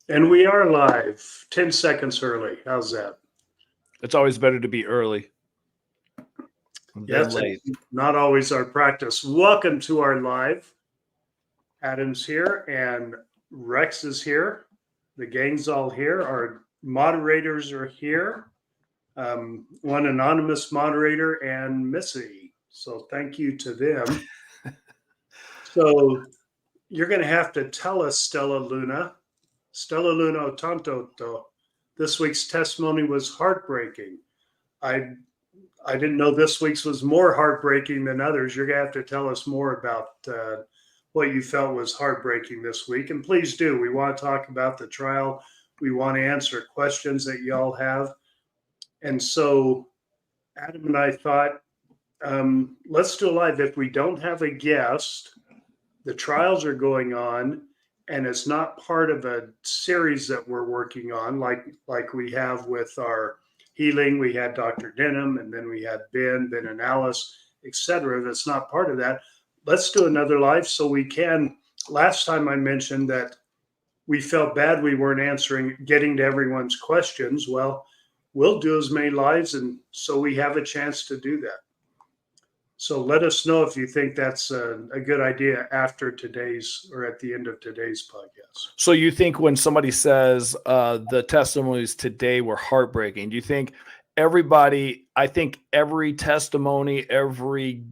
And we are live 10 seconds early. How's that? It's always better to be early than Yes, late. it's not always our practice. Welcome to our live. Adam's here and Rex is here. The gang's all here. Our moderators are here. One anonymous moderator and Missy. So thank you to them. So you're going to have to tell us, Stella Luna Otantoto. This week's testimony was heartbreaking. I I didn't know this week's was more heartbreaking than others. You're going to have to tell us more about what you felt was heartbreaking this week. And please do. We want to talk about the trial. We want to answer questions that y'all have. And so Adam and I thought, let's do a live. If we don't have a guest, the trials are going on, and it's not part of a series that we're working on, like we have with our healing. We had Dr. Denham, and then we had Ben and Alice, etc. That's not part of that. Let's do another live so we can. Last time I mentioned that we felt bad we weren't getting to everyone's questions. Well, we'll do as many lives, and so we have a chance to do that. So let us know if you think that's a good idea after today's or at the end of today's podcast. So you think when somebody says the testimonies today were heartbreaking, do you think I think every testimony, every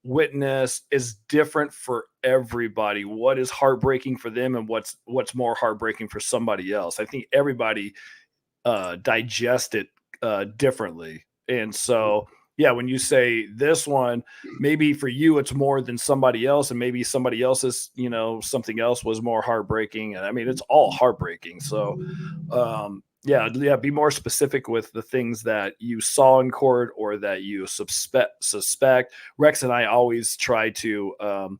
witness is different for everybody. What is heartbreaking for them and what's more heartbreaking for somebody else? I think everybody digest it differently. And so yeah, when you say this one, maybe for you it's more than somebody else, and maybe somebody else's, something else was more heartbreaking. And I mean, it's all heartbreaking. So, yeah, be more specific with the things that you saw in court or that you suspect. Rex and I always try to,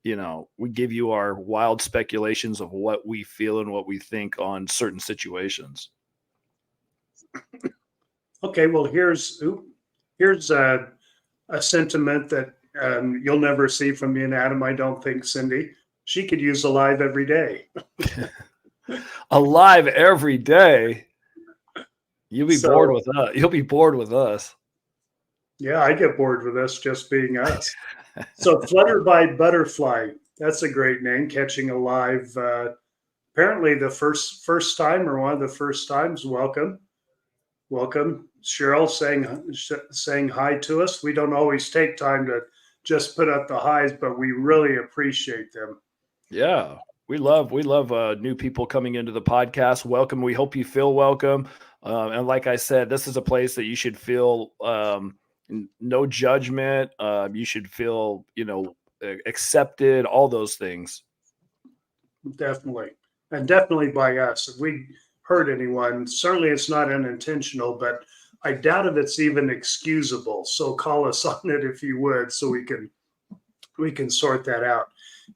we give you our wild speculations of what we feel and what we think on certain situations. Okay, well, here's a sentiment that you'll never see from me and Adam. I don't think Cindy. She could use a live every day. Alive every day. You'll be bored with us. You'll be bored with us. Yeah, I get bored with us just being us. So Flutter by Butterfly. That's a great name. Catching a live. Apparently the first time or one of the first times. Welcome. Cheryl saying hi to us. We don't always take time to just put up the highs, but we really appreciate them. Yeah, we love new people coming into the podcast. Welcome. We hope you feel welcome. And like I said, this is a place that you should feel no judgment. You should feel, accepted, all those things. Definitely. And definitely by us. If we hurt anyone, certainly it's not unintentional, but I doubt if it's even excusable. So call us on it if you would, so we can sort that out.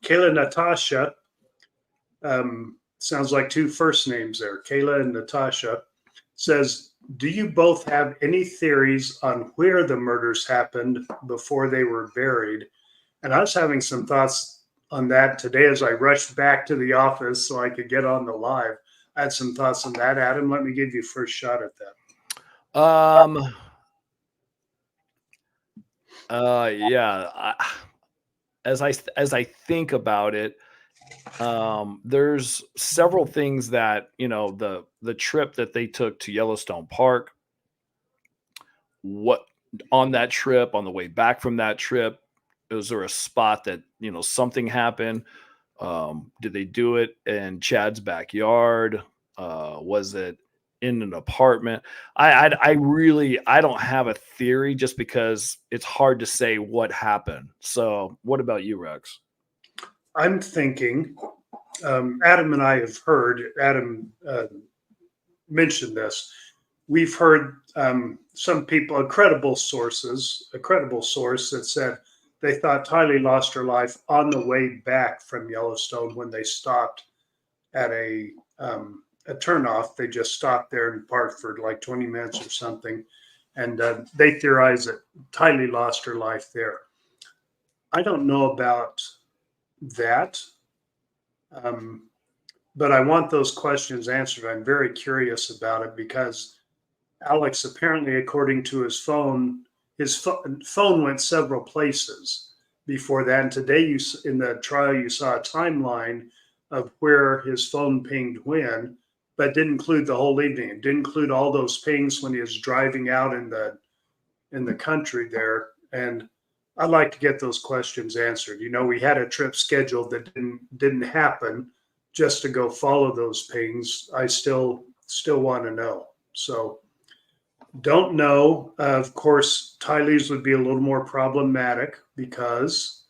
Kayla Natasha, sounds like two first names there. Kayla and Natasha says, do you both have any theories on where the murders happened before they were buried? And I was having some thoughts on that today as I rushed back to the office so I could get on the live. I had some thoughts on that. Adam, let me give you first shot at that. Yeah. As I think about it, there's several things that, the trip that they took to Yellowstone Park, what on that trip, on the way back from that trip, was there a spot that, something happened? Did they do it in Chad's backyard? Was it in an apartment? I don't have a theory just because it's hard to say what happened. So what about you, Rex? I'm thinking, Adam and I have heard, Adam mentioned this. We've heard some people, a credible source that said they thought Tylee lost her life on the way back from Yellowstone when they stopped at a turnoff. They just stopped there and parked for like 20 minutes or something. And they theorize that Tylee lost her life there. I don't know about that. but I want those questions answered. I'm very curious about it because Alex, apparently, according to his phone went several places before that. And today, in the trial, you saw a timeline of where his phone pinged when, but didn't include the whole evening. It didn't include all those pings when he was driving out in the country there. And I'd like to get those questions answered. We had a trip scheduled that didn't happen just to go follow those pings. I still want to know. So don't know. Of course, Tylee's would be a little more problematic because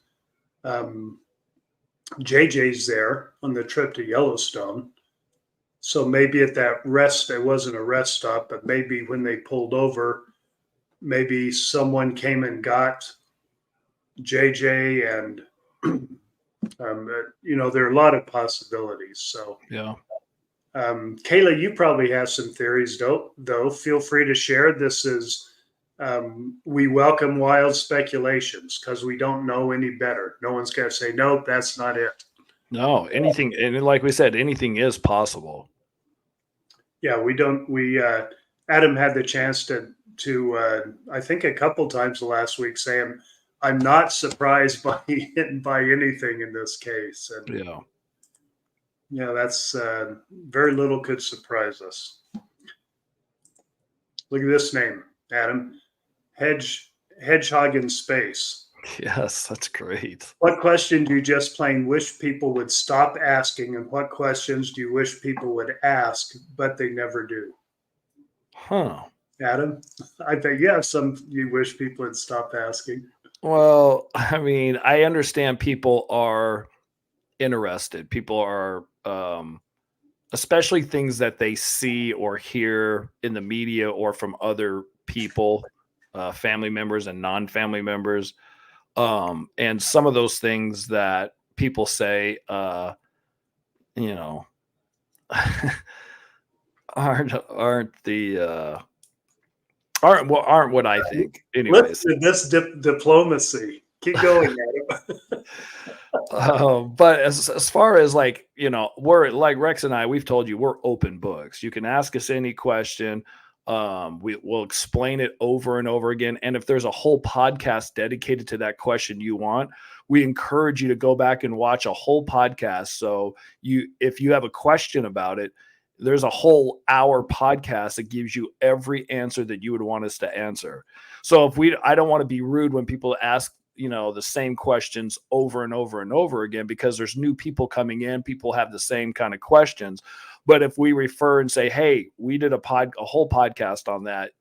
JJ's there on the trip to Yellowstone. So maybe at that rest, it wasn't a rest stop, but maybe when they pulled over, maybe someone came and got JJ, and there are a lot of possibilities. So yeah. Kayla, you probably have some theories, though. Feel free to share. This is we welcome wild speculations because we don't know any better. No one's going to say, nope, that's not it. No, anything, and like we said, anything is possible. Yeah, we don't. Adam had the chance to I think a couple times the last week say I'm not surprised by anything in this case. And that's very little could surprise us. Look at this name, Adam. Hedgehog in space. Yes, that's great. What question do you just plain wish people would stop asking, and what questions do you wish people would ask, but they never do? Huh. Adam, I bet you have some you wish people would stop asking. Well, I mean, I understand people are interested. People are, especially things that they see or hear in the media or from other people, family members and non-family members. And some of those things that people say, aren't what I think. Anyways, listen, this diplomacy. Keep going, Adam. But as far as we're like Rex and I, we've told you we're open books. You can ask us any question. We'll explain it over and over again. And if there's a whole podcast dedicated to that question you want, we encourage you to go back and watch a whole podcast. So if you have a question about it, there's a whole hour podcast that gives you every answer that you would want us to answer. So I don't want to be rude when people ask, the same questions over and over and over again, because there's new people coming in. People have the same kind of questions. But if we refer and say, hey, we did a whole podcast on that,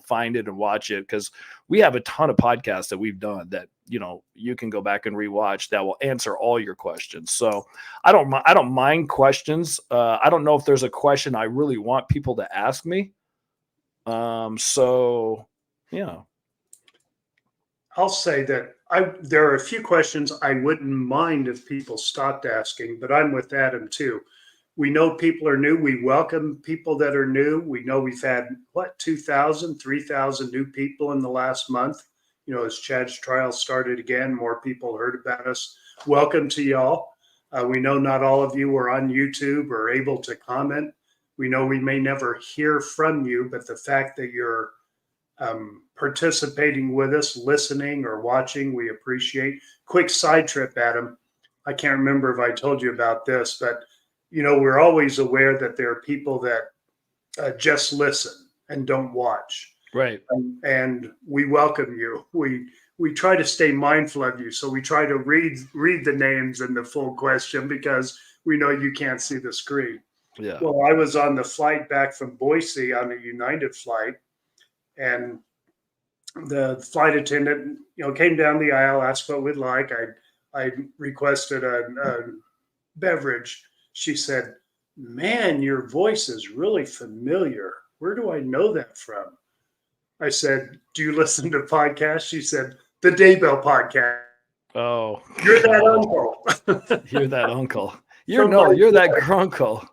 find it and watch it, because we have a ton of podcasts that we've done that, you can go back and rewatch that will answer all your questions. So I don't mind questions. I don't know if there's a question I really want people to ask me. So yeah. I'll say that there are a few questions I wouldn't mind if people stopped asking, but I'm with Adam too. We know people are new. We welcome people that are new. We know we've had 2,000, 3,000 new people in the last month. As Chad's trial started again, more people heard about us. Welcome to y'all. We know not all of you are on YouTube or able to comment. We know we may never hear from you, but the fact that you're participating with us, listening or watching, we appreciate. Quick side trip, Adam. I can't remember if I told you about this, but we're always aware that there are people that just listen and don't watch. Right. And we welcome you. We try to stay mindful of you. So we try to read the names and the full question because we know you can't see the screen. Yeah. Well, I was on the flight back from Boise on a United flight, and the flight attendant, came down the aisle, asked what we'd like. I requested a beverage. She said, "Man, your voice is really familiar. Where do I know that from?" I said, "Do you listen to podcasts?" She said, "The Daybell podcast." Oh, you're that uncle. You're that uncle. You're that grunkle.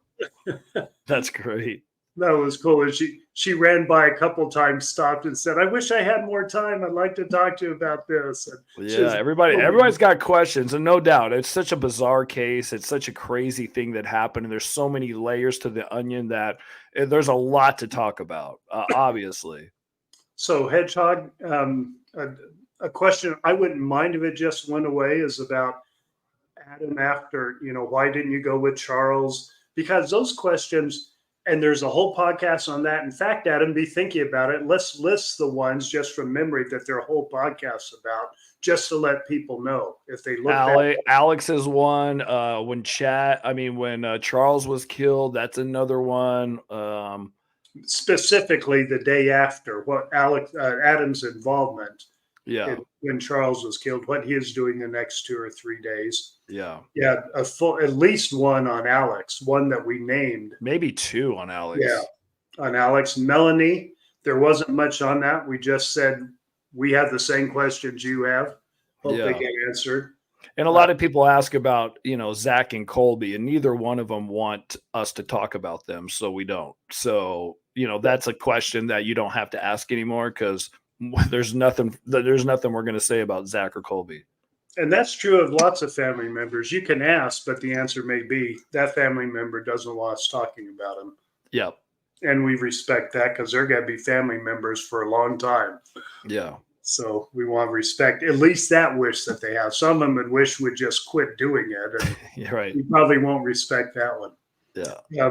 That's great. That was cool. And she ran by a couple times, stopped and said, "I wish I had more time. I'd like to talk to you about this." And she Yeah, was, everybody's got questions, and no doubt, it's such a bizarre case. It's such a crazy thing that happened, and there's so many layers to the onion that there's a lot to talk about. Obviously, so Hedgehog, a question I wouldn't mind if it just went away is about Adam after, why didn't you go with Charles? Because those questions, and there's a whole podcast on that. In fact, Adam, be thinking about it. Let's list the ones just from memory that there are whole podcasts about, just to let people know if they look back. Alex is one. When Charles was killed, that's another one. Specifically the day after what Adam's involvement Yeah, when Charles was killed, what he is doing the next 2 or 3 days. yeah, At least one on Alex, one that we named. maybe two on Alex. Yeah, on Alex. Melanie, there wasn't much on that. We just said we have the same questions you have. Hope they get answered. And a lot of people ask about, Zach and Colby, and neither one of them want us to talk about them, so we don't. So, that's a question that you don't have to ask anymore because there's nothing we're going to say about Zach or Colby. And that's true of lots of family members. You can ask, but the answer may be that family member doesn't want us talking about them. Yep. And we respect that because they're going to be family members for a long time. Yeah. So we want to respect at least that wish that they have. Some of them would wish would just quit doing it. And yeah, right. we probably won't respect that one. Yeah.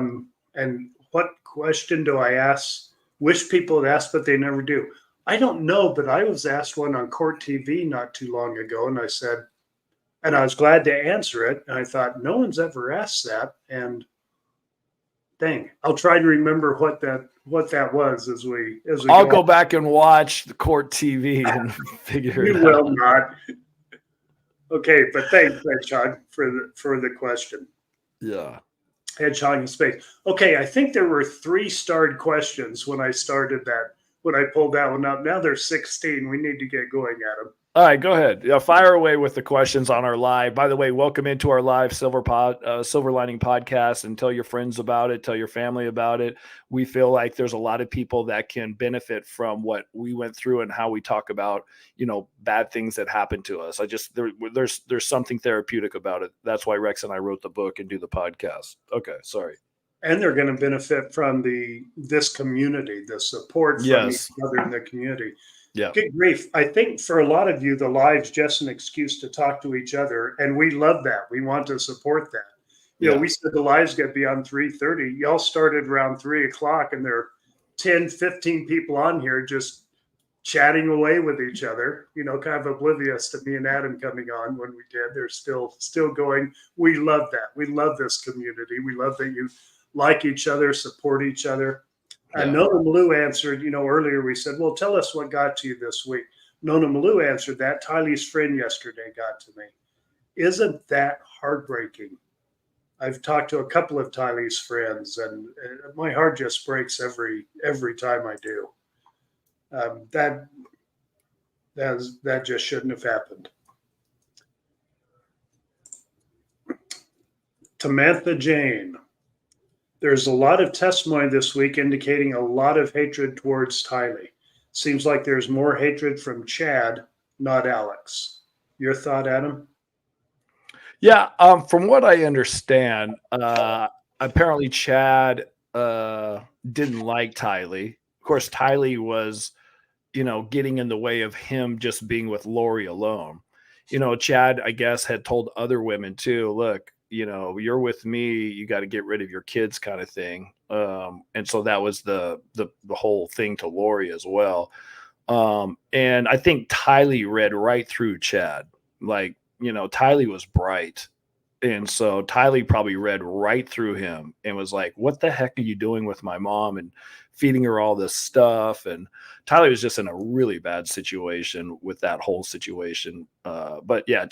And what question do I ask? Wish people would ask, but they never do. I don't know, but I was asked one on Court TV not too long ago, and I said, and I was glad to answer it. And I thought, no one's ever asked that. And dang, I'll try to remember what that was as we I'll go back and watch the Court TV and figure it out. You will not. Okay, but thanks, Hedgehog, for the question. Yeah. Hedgehog in space. Okay, I think there were 3 starred questions when I started that. When I pulled that one up. Now there's 16. We need to get going, Adam. All right, go ahead. Fire away with the questions on our live. By the way, welcome into our live Silver Lining podcast, and tell your friends about it. Tell your family about it. We feel like there's a lot of people that can benefit from what we went through and how we talk about, bad things that happen to us. There's something therapeutic about it. That's why Rex and I wrote the book and do the podcast. Okay, sorry. And they're going to benefit from this community, the support from each other in the community. Yeah. Good grief. I think for a lot of you, the live's just an excuse to talk to each other. And we love that. We want to support that. We said the live's going to be on 3:30. Y'all started around 3:00, and there are 10, 15 people on here just chatting away with each other, kind of oblivious to me and Adam coming on when we did. They're still going. We love that. We love this community. We love that you like each other, support each other. Yeah. Nona Malou answered, earlier we said, well, tell us what got to you this week. Nona Malou answered that. Tylee's friend yesterday got to me. Isn't that heartbreaking? I've talked to a couple of Tylee's friends, and my heart just breaks every time I do. That just shouldn't have happened. Tamantha Jane. There's a lot of testimony this week indicating a lot of hatred towards Tylee. Seems like there's more hatred from Chad, not Alex. Your thought, Adam? Yeah, from what I understand, apparently Chad didn't like Tylee. Of course, Tylee was, getting in the way of him just being with Lori alone. Chad, I guess, had told other women too, look, you're with me, you got to get rid of your kids kind of thing. And so that was the whole thing to Lori as well. And I think Tylee read right through Chad. Like, Tylee was bright. And so Tylee probably read right through him and was like, what the heck are you doing with my mom and feeding her all this stuff? And Tylee was just in a really bad situation with that whole situation. But yeah,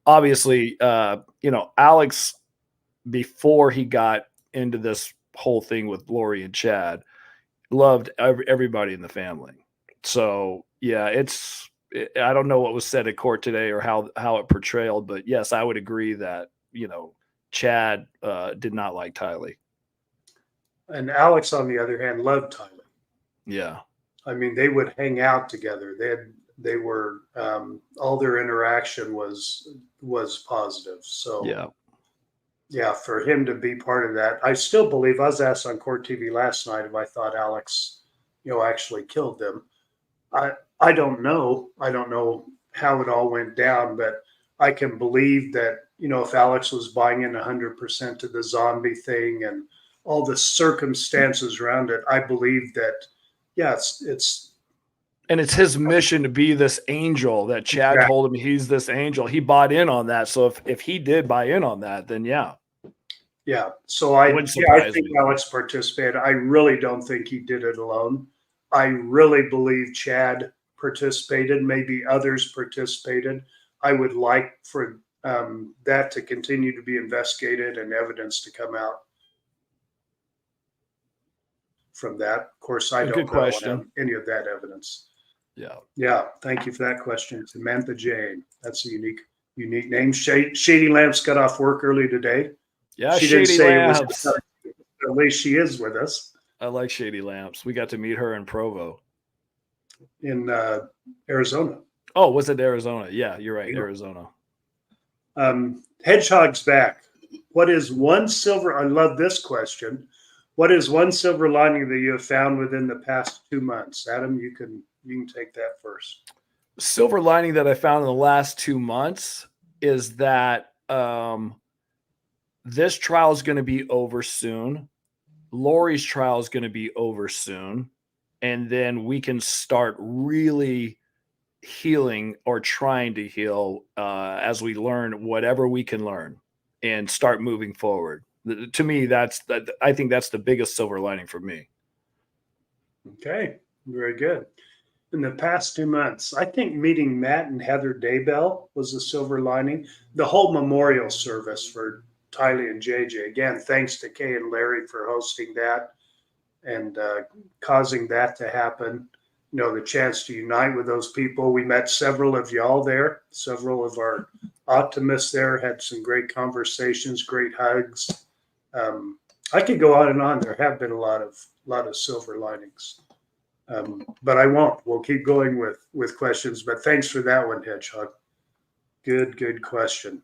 obviously, Alex, before he got into this whole thing with Lori and Chad, loved everybody in the family. So yeah, I don't know what was said at court today or how it portrayed, but yes, I would agree that, Chad did not like Tylee. And Alex, on the other hand, loved Tylee. Yeah. I mean, they would hang out together. They were all their interaction was positive. So yeah, for him to be part of that, I still believe. I was asked on Court TV last night if I thought Alex, actually killed them. I don't know. I don't know how it all went down, but I can believe that if Alex was buying in 100% to the zombie thing and all the circumstances around it, I believe that it's and it's his mission to be this angel that Chad told him he's this angel. He bought in on that. So if he did buy in on that, then yeah. So I think Alex participated. I really don't think he did it alone. I really believe Chad participated. Maybe others participated. I would like for that to continue to be investigated and evidence to come out from that. Of course, I don't know any of that evidence. Yeah. Thank you for that question, Samantha Jane. That's a unique name. Shady Lamps got off work early today. Yeah, she didn't say Lamps. It was. At least she is with us. I like Shady Lamps. We got to meet her in Provo, in Arizona. Oh, was it Arizona? Yeah, you're right, Arizona. Hedgehog's back. What is one silver? I love this question. What is one silver lining that you have found within the past 2 months? Adam, you can take that first. Silver lining that I found in the last 2 months is that this trial is going to be over soon. Lori's trial is going to be over soon. And then we can start really healing or trying to heal as we learn whatever we can learn and start moving forward. To me, I think that's the biggest silver lining for me. Okay, very good. In the past 2 months, I think meeting Matt and Heather Daybell was a silver lining. The whole memorial service for Tylee and JJ. Again, thanks to Kay and Larry for hosting that and causing that to happen. The chance to unite with those people. We met several of y'all there. Several of our optimists there had some great conversations, great hugs. I could go on and on. There have been a lot of silver linings, but I won't. We'll keep going with questions. But thanks for that one, Hedgehog. Good question.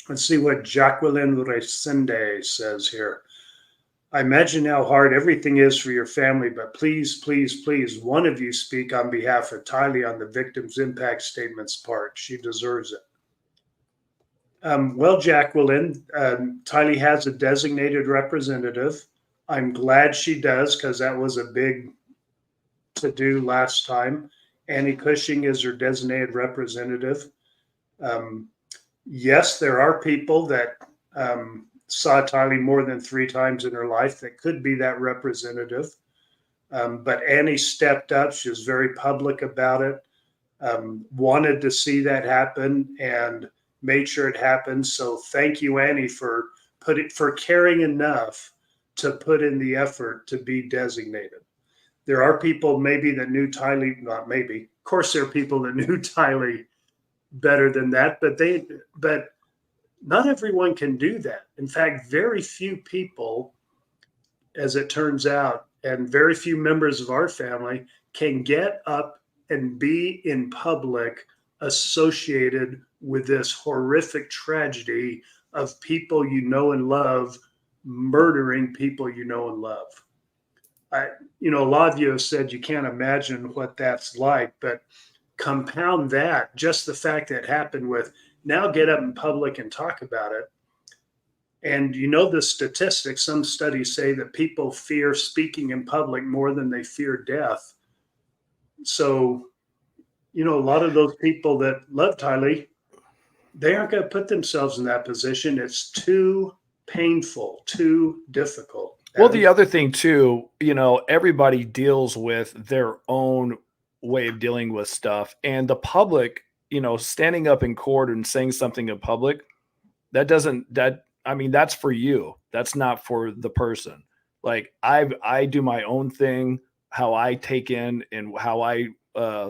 Let's see what Jacqueline Resende says here. I imagine how hard everything is for your family, but please, one of you speak on behalf of Tylee on the victim's impact statements part. She deserves it. Well, Jacqueline, Tylee has a designated representative. I'm glad she does because that was a big to-do last time. Annie Cushing is her designated representative. Yes, there are people that saw Tylee more than 3 times in her life that could be that representative. But Annie stepped up. She was very public about it, wanted to see that happen and made sure it happened. So thank you, Annie, for caring enough to put in the effort to be designated. There are people maybe that knew Tylee, not maybe, of course there are people that knew Tylee better than that, but not everyone can do that. In fact, very few people, as it turns out, and very few members of our family can get up and be in public associated with this horrific tragedy of people you know and love murdering people you know and love. A lot of you have said you can't imagine what that's like, but compound that, just the fact that it happened with, now get up in public and talk about it. And the statistics, some studies say that people fear speaking in public more than they fear death. So, a lot of those people that love Tylee, they aren't going to put themselves in that position. It's too painful, too difficult. Well, the other thing too, everybody deals with their own way of dealing with stuff, and the public, standing up in court and saying something in public, that's for you. That's not for the person. Like I do my own thing, how I take in and how I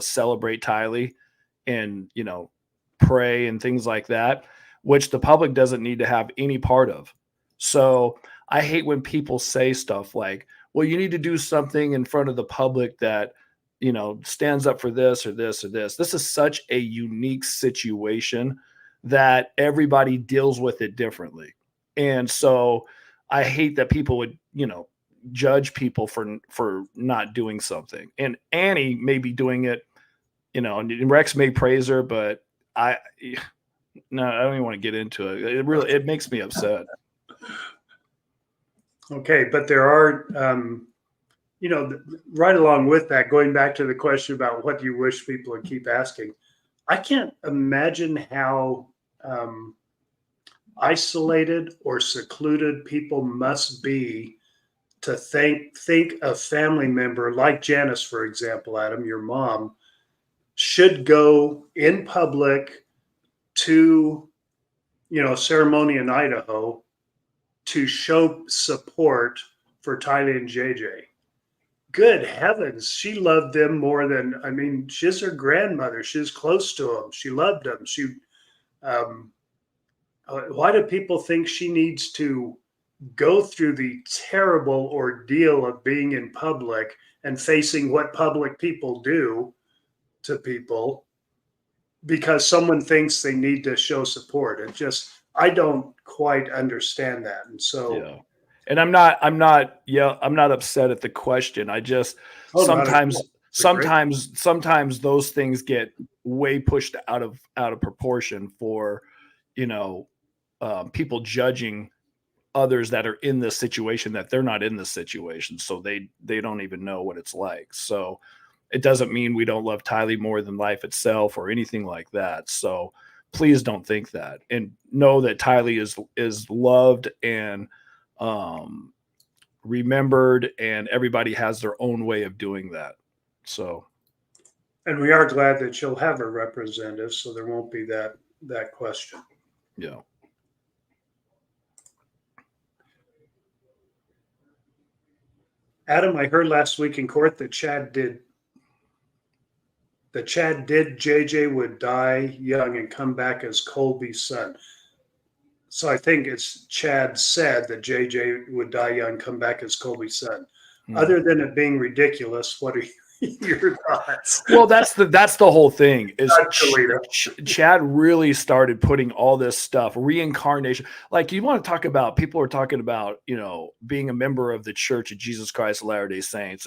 celebrate Tylee and, pray and things like that, which the public doesn't need to have any part of. So I hate when people say stuff like, well, you need to do something in front of the public that, stands up for this or this or this. This is such a unique situation that everybody deals with it differently. And so I hate that people would, judge people for not doing something. And Annie may be doing it, and Rex may praise her, but I don't even want to get into it. It makes me upset. Okay, but there are, right along with that, going back to the question about what you wish people would keep asking, I can't imagine how isolated or secluded people must be to think a family member like Janice, for example, Adam, your mom, should go in public to, a ceremony in Idaho to show support for Tylee and JJ. Good heavens, she loved them more than, she's her grandmother. She's close to them. She loved them. Why do people think she needs to go through the terrible ordeal of being in public and facing what public people do to people because someone thinks they need to show support? I don't quite understand that. And so, yeah. And I'm not upset at the question. I just sometimes those things get way pushed out of proportion for, people judging others that are in this situation that they're not in this situation. So they don't even know what it's like. So it doesn't mean we don't love Tylee more than life itself or anything like that. So please don't think that, and know that Tylee is loved and remembered, and everybody has their own way of doing that. So, and we are glad that she'll have a representative, so there won't be that question. Yeah. Adam, I heard last week in court that Chad did JJ would die young and come back as Colby's son. So I think it's Chad said that JJ would die young, come back as Colby's son. Other than it being ridiculous, what are your thoughts? Well, that's the whole thing. Is Chad really started putting all this stuff, reincarnation. Like, you want to talk about, people are talking about, being a member of the Church of Jesus Christ of Latter-day Saints.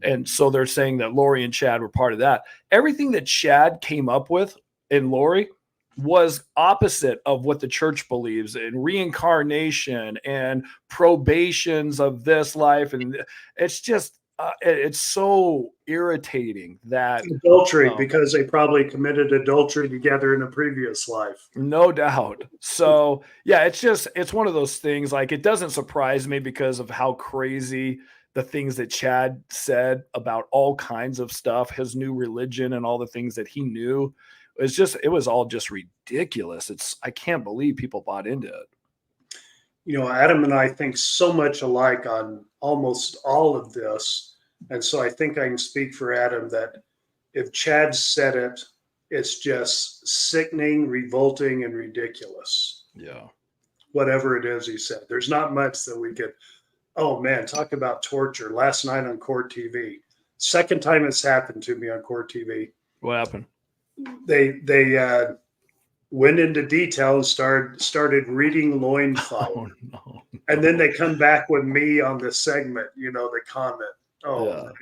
And so they're saying that Lori and Chad were part of that. Everything that Chad came up with in Lori was opposite of what the church believes in reincarnation and probations of this life. And it's just, it's so irritating that adultery, because they probably committed adultery together in a previous life. No doubt. So yeah, it's one of those things. Like, it doesn't surprise me because of how crazy the things that Chad said about all kinds of stuff, his new religion and all the things that he knew. It was all just ridiculous. I can't believe people bought into it. Adam and I think so much alike on almost all of this. And so I think I can speak for Adam that if Chad said it, it's just sickening, revolting, and ridiculous. Yeah. Whatever it is he said. There's not much that we could, oh man, talk about torture. Last night on Court TV. Second time it's happened to me on Court TV. What happened? They went into detail and started reading loin file. Oh, no. And then they come back with me on the segment, the comment. Oh,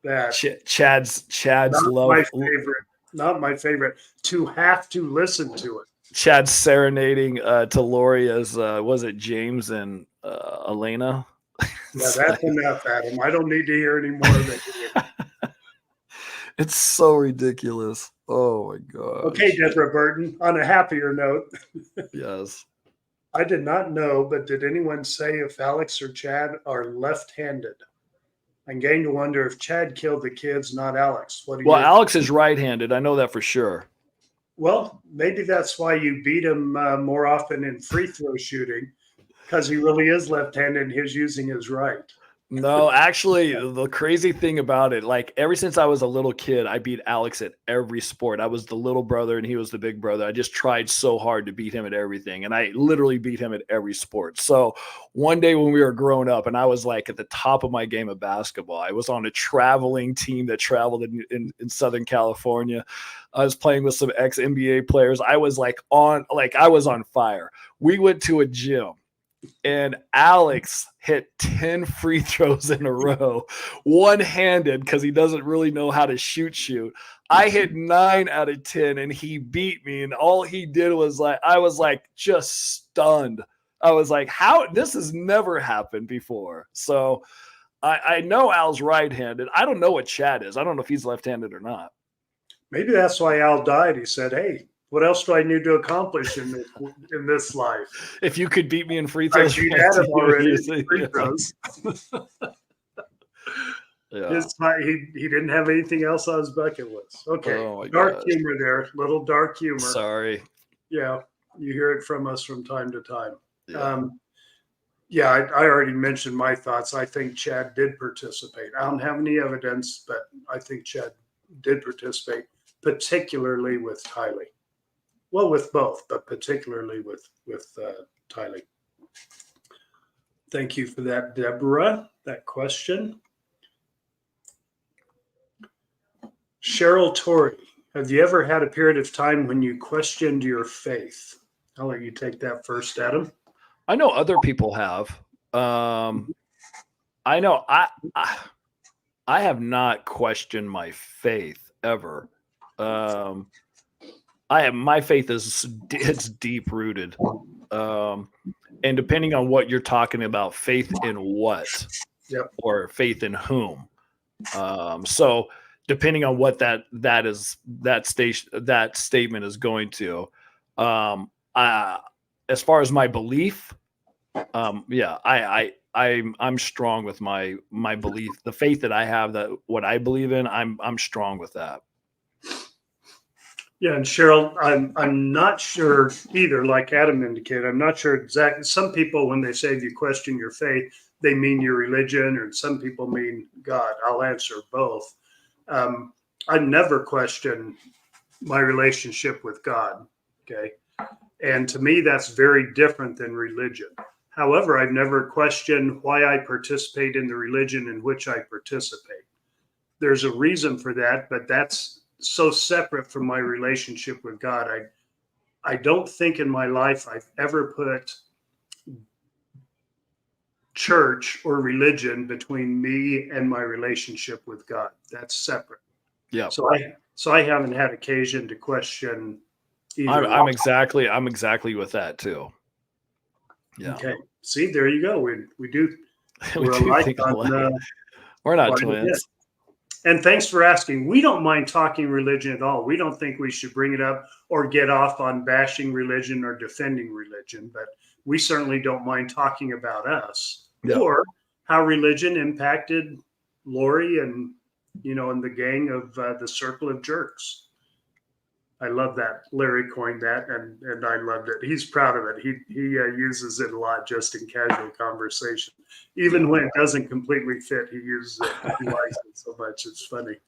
yeah. Chad's love. Not my favorite to have to listen to it. Chad's serenading to Lori as was it James and Elena? Yeah, that's enough, Adam. I don't need to hear any more of it. It's so ridiculous. Oh my God. Okay, Deborah Burton, on a happier note. Yes. I did not know, but did anyone say if Alex or Chad are left-handed? I'm getting to wonder if Chad killed the kids, not Alex. Alex is right-handed. I know that for sure. Well, maybe that's why you beat him more often in free throw shooting, because he really is left-handed and he's using his right. No, actually, the crazy thing about it, like ever since I was a little kid, I beat Alex at every sport. I was the little brother and he was the big brother. I just tried so hard to beat him at everything. And I literally beat him at every sport. So one day when we were growing up and I was like at the top of my game of basketball, I was on a traveling team that traveled in Southern California. I was playing with some ex-NBA players. I was I was on fire. We went to a gym. And Alex hit 10 free throws in a row, one-handed, because he doesn't really know how to shoot. I hit 9 out of 10 and he beat me. And all he did was I was just stunned. I was like, how? This has never happened before. So I know Al's right-handed. I don't know what Chad is. I don't know if he's left-handed or not. Maybe that's why Al died. He said, hey, what else do I need to accomplish in this life? If you could beat me in free throws, I beat Adam already in free throws. Yeah. He didn't have anything else on his bucket list. Okay, Oh dark humor there, little dark humor. Sorry. Yeah, you hear it from us from time to time. Yeah. I already mentioned my thoughts. I think Chad did participate. I don't have any evidence, but I think Chad did participate, particularly with Tylee. Well, with both, but particularly with Tylee. Thank you for that, Deborah, that question. Cheryl Torrey, have you ever had a period of time when you questioned your faith? I'll let you take that first, Adam. I know other people have. I know I have not questioned my faith ever. My faith it's deep rooted. And depending on what you're talking about, faith in what? Yep. Or faith in whom? So depending on what that statement is going to, as far as my belief, I'm strong with my belief, the faith that I have, that what I believe in, I'm strong with that. Yeah, and Cheryl, I'm not sure either. Like Adam indicated, I'm not sure exactly. Some people, when they say you question your faith, they mean your religion, or some people mean God. I'll answer both. I never question my relationship with God. Okay, and to me, that's very different than religion. However, I've never questioned why I participate in the religion in which I participate. There's a reason for that, but that's so separate from my relationship with God. I don't think in my life I've ever put church or religion between me and my relationship with God. That's separate. Yeah. So I haven't had occasion to question either. I'm exactly with that too. Yeah. Okay. See, there you go. We do. We do think alike. We're not twins. And thanks for asking. We don't mind talking religion at all. We don't think we should bring it up or get off on bashing religion or defending religion, but we certainly don't mind talking about us or how religion impacted Lori and, and the gang of the Circle of Jerks. I love that. Larry coined that, and I loved it. He's proud of it. He uses it a lot just in casual conversation. Even when it doesn't completely fit, he uses it. He likes it so much. It's funny.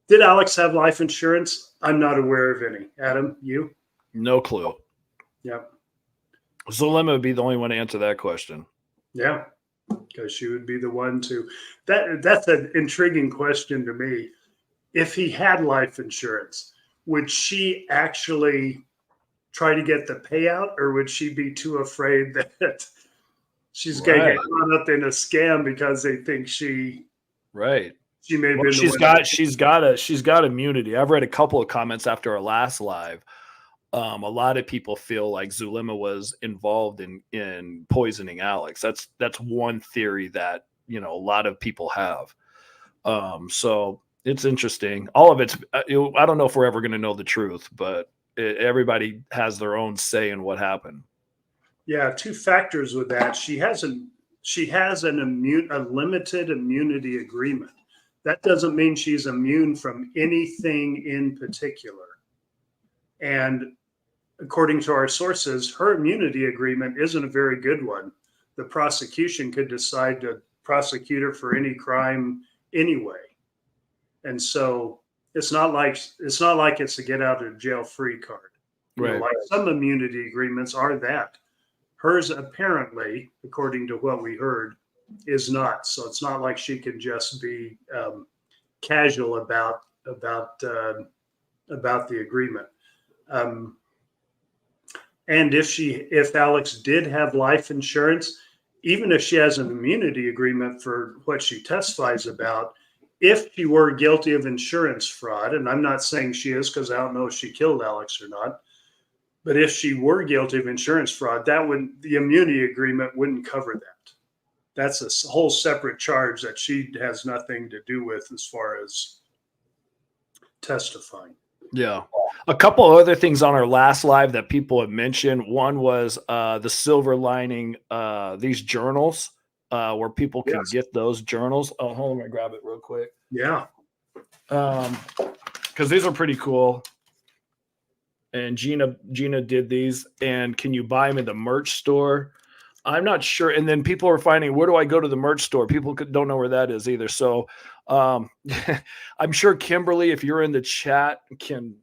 Did Alex have life insurance? I'm not aware of any. Adam, you? No clue. Yep. Zulema would be the only one to answer that question. Yeah, because she would be the one to. That's an intriguing question to me. If he had life insurance, would she actually try to get the payout, or would she be too afraid that she's going to get caught up in a scam because they think she may have been she's got immunity. I've read a couple of comments after our last live. A lot of people feel like Zulema was involved in poisoning Alex. That's one theory that a lot of people have. So it's interesting. All of it's, I don't know if we're ever going to know the truth, but everybody has their own say in what happened. Yeah, two factors with that. She has a limited immunity agreement. That doesn't mean she's immune from anything in particular. And according to our sources, her immunity agreement isn't a very good one. The prosecution could decide to prosecute her for any crime anyway. And so it's not like it's a get out of jail free card. Right. Like some immunity agreements are that. Hers apparently, according to what we heard, is not. So it's not like she can just be casual about the agreement. And if Alex did have life insurance, even if she has an immunity agreement for what she testifies about, if she were guilty of insurance fraud, and I'm not saying she is because I don't know if she killed Alex or not, but if she were guilty of insurance fraud, the immunity agreement wouldn't cover that. That's a whole separate charge that she has nothing to do with as far as testifying. Yeah. A couple of other things on our last live that people have mentioned. One was the silver lining, these journals where people can get those journals. Oh, hold on, I'm gonna grab it real quick. Yeah. Because these are pretty cool. And Gina did these. And can you buy them in the merch store? I'm not sure. And then people are finding, where do I go to the merch store? People don't know where that is either. So I'm sure Kimberly, if you're in the chat, can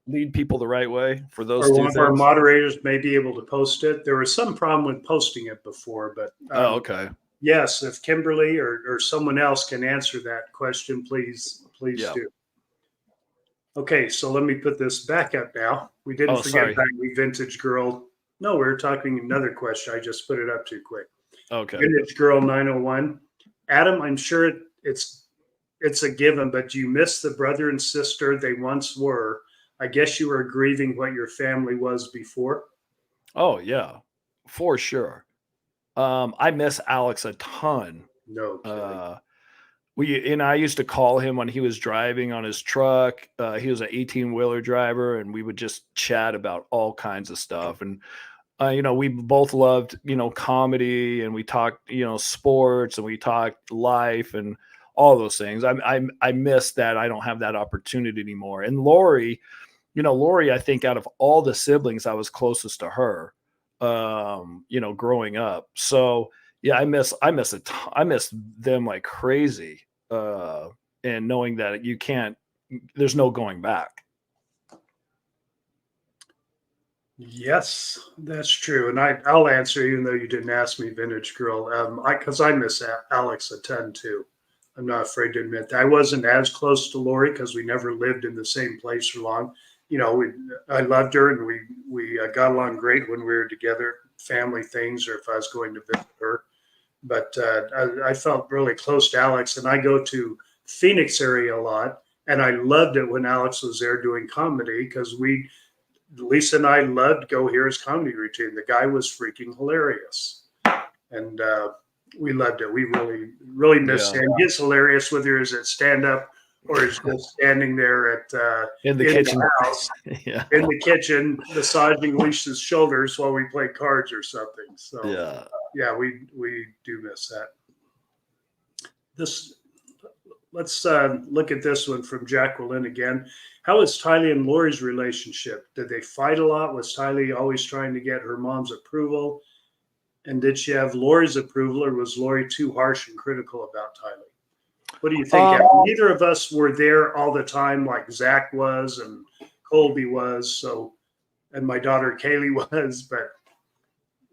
lead people the right way for those or two one things. of our moderators may be able to post it. There was some problem with posting it before, but okay. Yes, if Kimberly or someone else can answer that question, please do. Okay, so let me put this back up now. We didn't forget about the Vintage Girl. No, we were talking another question. I just put it up too quick. Okay. Vintage Girl 901. Adam, I'm sure it's a given, but you miss the brother and sister they once were. I guess you were grieving what your family was before. Oh yeah, for sure. I miss Alex a ton. No kidding. I used to call him when he was driving on his truck. He was an 18-wheeler driver, and we would just chat about all kinds of stuff. And we both loved comedy, and we talked sports, and we talked life and all those things. I miss that. I don't have that opportunity anymore. And Lori, I think out of all the siblings, I was closest to her. Growing up. So yeah, I miss them like crazy. And knowing that there's no going back. Yes, that's true. And I'll answer, even though you didn't ask me, Vintage Girl, because I miss Alex a ton too. I'm not afraid to admit that. I wasn't as close to Lori because we never lived in the same place for long. I loved her, and we got along great when we were together, family things, or if I was going to visit her. But I felt really close to Alex, and I go to Phoenix area a lot, and I loved it when Alex was there doing comedy because Lisa and I loved go hear his comedy routine. The guy was freaking hilarious, and we loved it. We really, really missed him. He's hilarious, whether he's at stand up or he's just standing there in the kitchen, the house, in the kitchen, massaging Lisa's shoulders while we play cards or something. So we do miss that. Let's look at this one from Jacqueline again. How is Tylee and Lori's relationship? Did they fight a lot? Was Tylee always trying to get her mom's approval? And did she have Lori's approval, or was Lori too harsh and critical about Tylee? What do you think? Neither of us were there all the time like Zach was and Colby was, and my daughter Kaylee was, but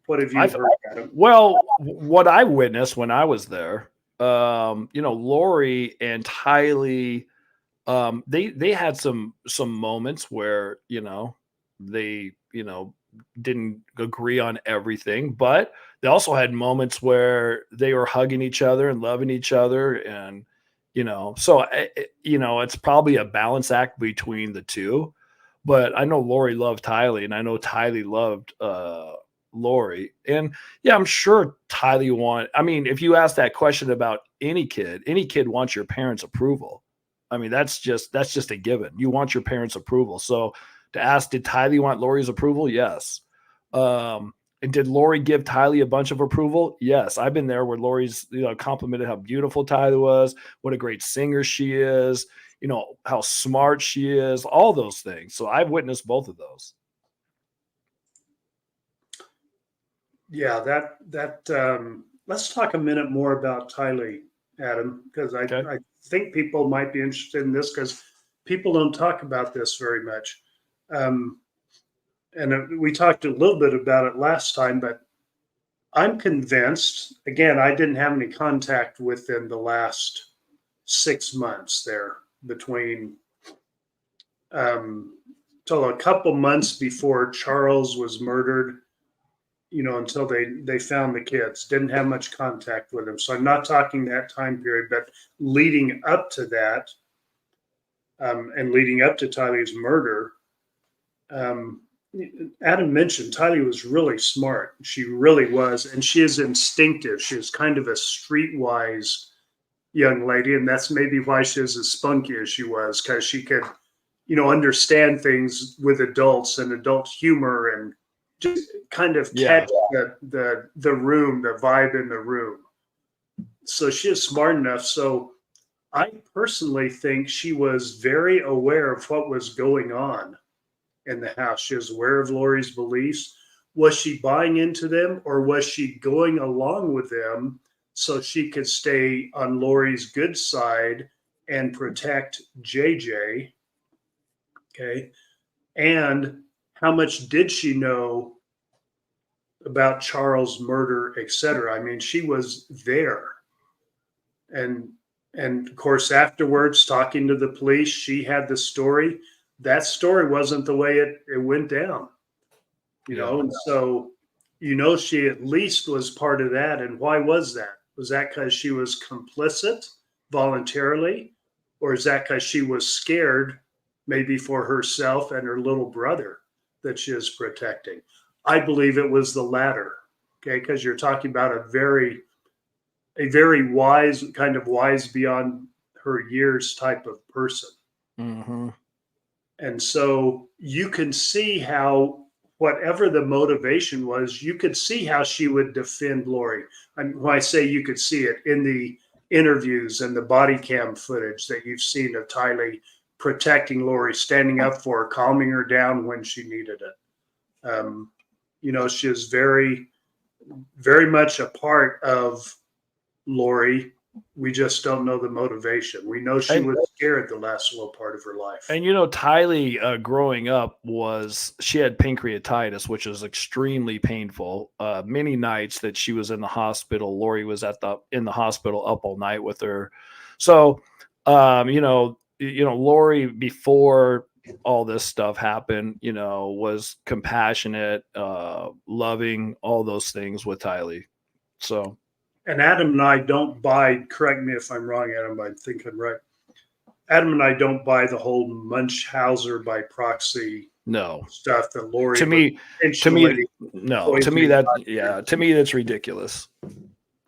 what have you heard, Adam? Well, what I witnessed when I was there, Lori and Tylee, they had some moments where they didn't agree on everything, but they also had moments where they were hugging each other and loving each other, and so it's probably a balance act between the two. But I know Lori loved Tylee, and I know Tylee loved Lori, and I'm sure Tylee if you ask that question about any kid wants your parents' approval. That's just a given. You want your parents' approval. So to ask, did Tylee want Lori's approval? Yes. And did Lori give Tylee a bunch of approval? Yes. I've been there where Lori's complimented how beautiful Tylee was, what a great singer she is, how smart she is, all those things. So I've witnessed both of those. Yeah, that let's talk a minute more about Tylee, Adam, because Okay. I think people might be interested in this because people don't talk about this very much. Um, and we talked a little bit about it last time, but I'm convinced, again, I didn't have any contact within the last 6 months there between till a couple months before Charles was murdered, until they found the kids. Didn't have much contact with him. So I'm not talking that time period, but leading up to that, and leading up to Tylee's murder, um, Adam mentioned Tylee was really smart. She really was, and she is instinctive. She is kind of a streetwise young lady, and that's maybe why she is as spunky as she was, because she could, understand things with adults and adult humor, and just kind of catch the room, the vibe in the room. So she is smart enough. So I personally think she was very aware of what was going on in the house. She was aware of Lori's beliefs. Was she buying into them, or was she going along with them so she could stay on Lori's good side and protect JJ? Okay. And how much did she know about Charles' murder, etc.? I mean, she was there. And of course, afterwards, talking to the police, she had the story. That story wasn't the way it went down, and so, she at least was part of that. And why was that? Was that because she was complicit voluntarily, or is that because she was scared, maybe for herself and her little brother that she is protecting? I believe it was the latter. Okay, because you're talking about a very wise, kind of wise beyond her years type of person. Mm-hmm. And so you can see how, whatever the motivation was, you could see how she would defend Lori. And when I say you could see it in the interviews and the body cam footage that you've seen of Tylee protecting Lori, standing up for her, calming her down when she needed it. She is very, very much a part of Lori. We just don't know the motivation. We know she was scared the last little part of her life. And Tylee, growing up, she had pancreatitis, which was extremely painful. Many nights that she was in the hospital, Lori was in the hospital up all night with her. So, Lori, before all this stuff happened, was compassionate, loving, all those things with Tylee. So. And Adam and I don't buy, correct me if I'm wrong, Adam, I think I'm right. Adam and I don't buy the whole Munchausen by proxy stuff that Lori. To me, that's ridiculous.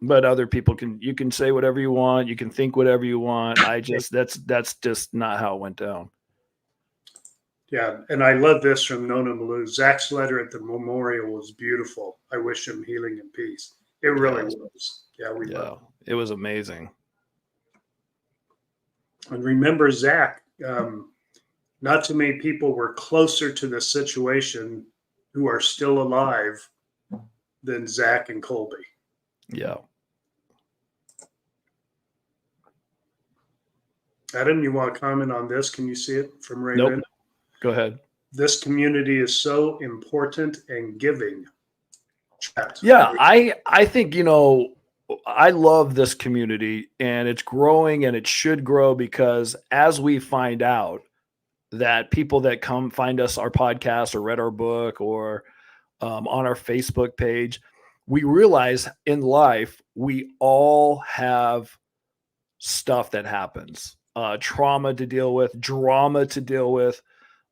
But other people you can say whatever you want, you can think whatever you want. That's just not how it went down. Yeah, and I love this from Nona Malou. Zach's letter at the memorial was beautiful. I wish him healing and peace. It really was. Yeah, it was amazing. And remember, Zach, not too many people were closer to the situation who are still alive than Zach and Colby. Yeah. Adam, you want to comment on this? Can you see it from Raymond? Nope. Go ahead. This community is so important and giving. Yeah, I think, I love this community, and it's growing, and it should grow, because as we find out that people that come find us, our podcast, or read our book, or on our Facebook page, we realize in life, we all have stuff that happens, trauma to deal with, drama to deal with,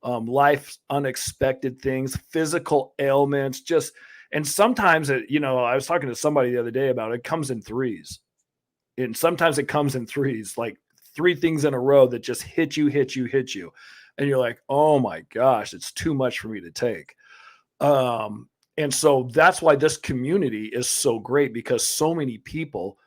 life's unexpected things, physical ailments, and sometimes I was talking to somebody the other day about it comes in threes. And sometimes it comes in threes, like 3 things in a row that just hit you. And you're like, oh my gosh, it's too much for me to take. And so that's why this community is so great, because so many people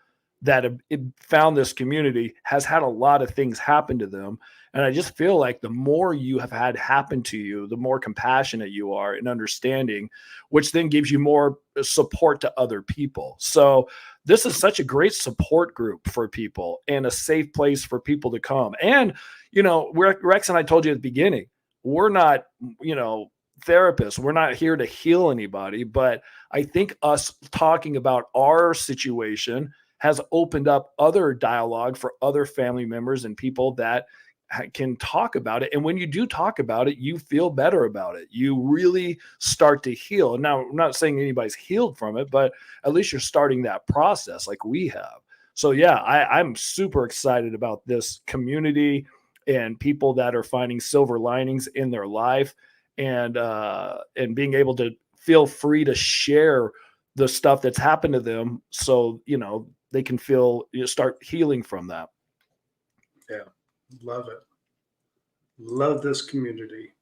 that have found this community has had a lot of things happen to them. And I just feel like the more you have had happen to you, the more compassionate you are and understanding, which then gives you more support to other people. So this is such a great support group for people and a safe place for people to come. And, Rex and I told you at the beginning, we're not, therapists. We're not here to heal anybody, but I think us talking about our situation has opened up other dialogue for other family members and people that can talk about it. And when you do talk about it, you feel better about it. You really start to heal. Now, I'm not saying anybody's healed from it, but at least you're starting that process like we have. So yeah, I'm super excited about this community and people that are finding silver linings in their life and being able to feel free to share the stuff that's happened to them. So, they can start healing from that. Yeah. Love it. Love this community.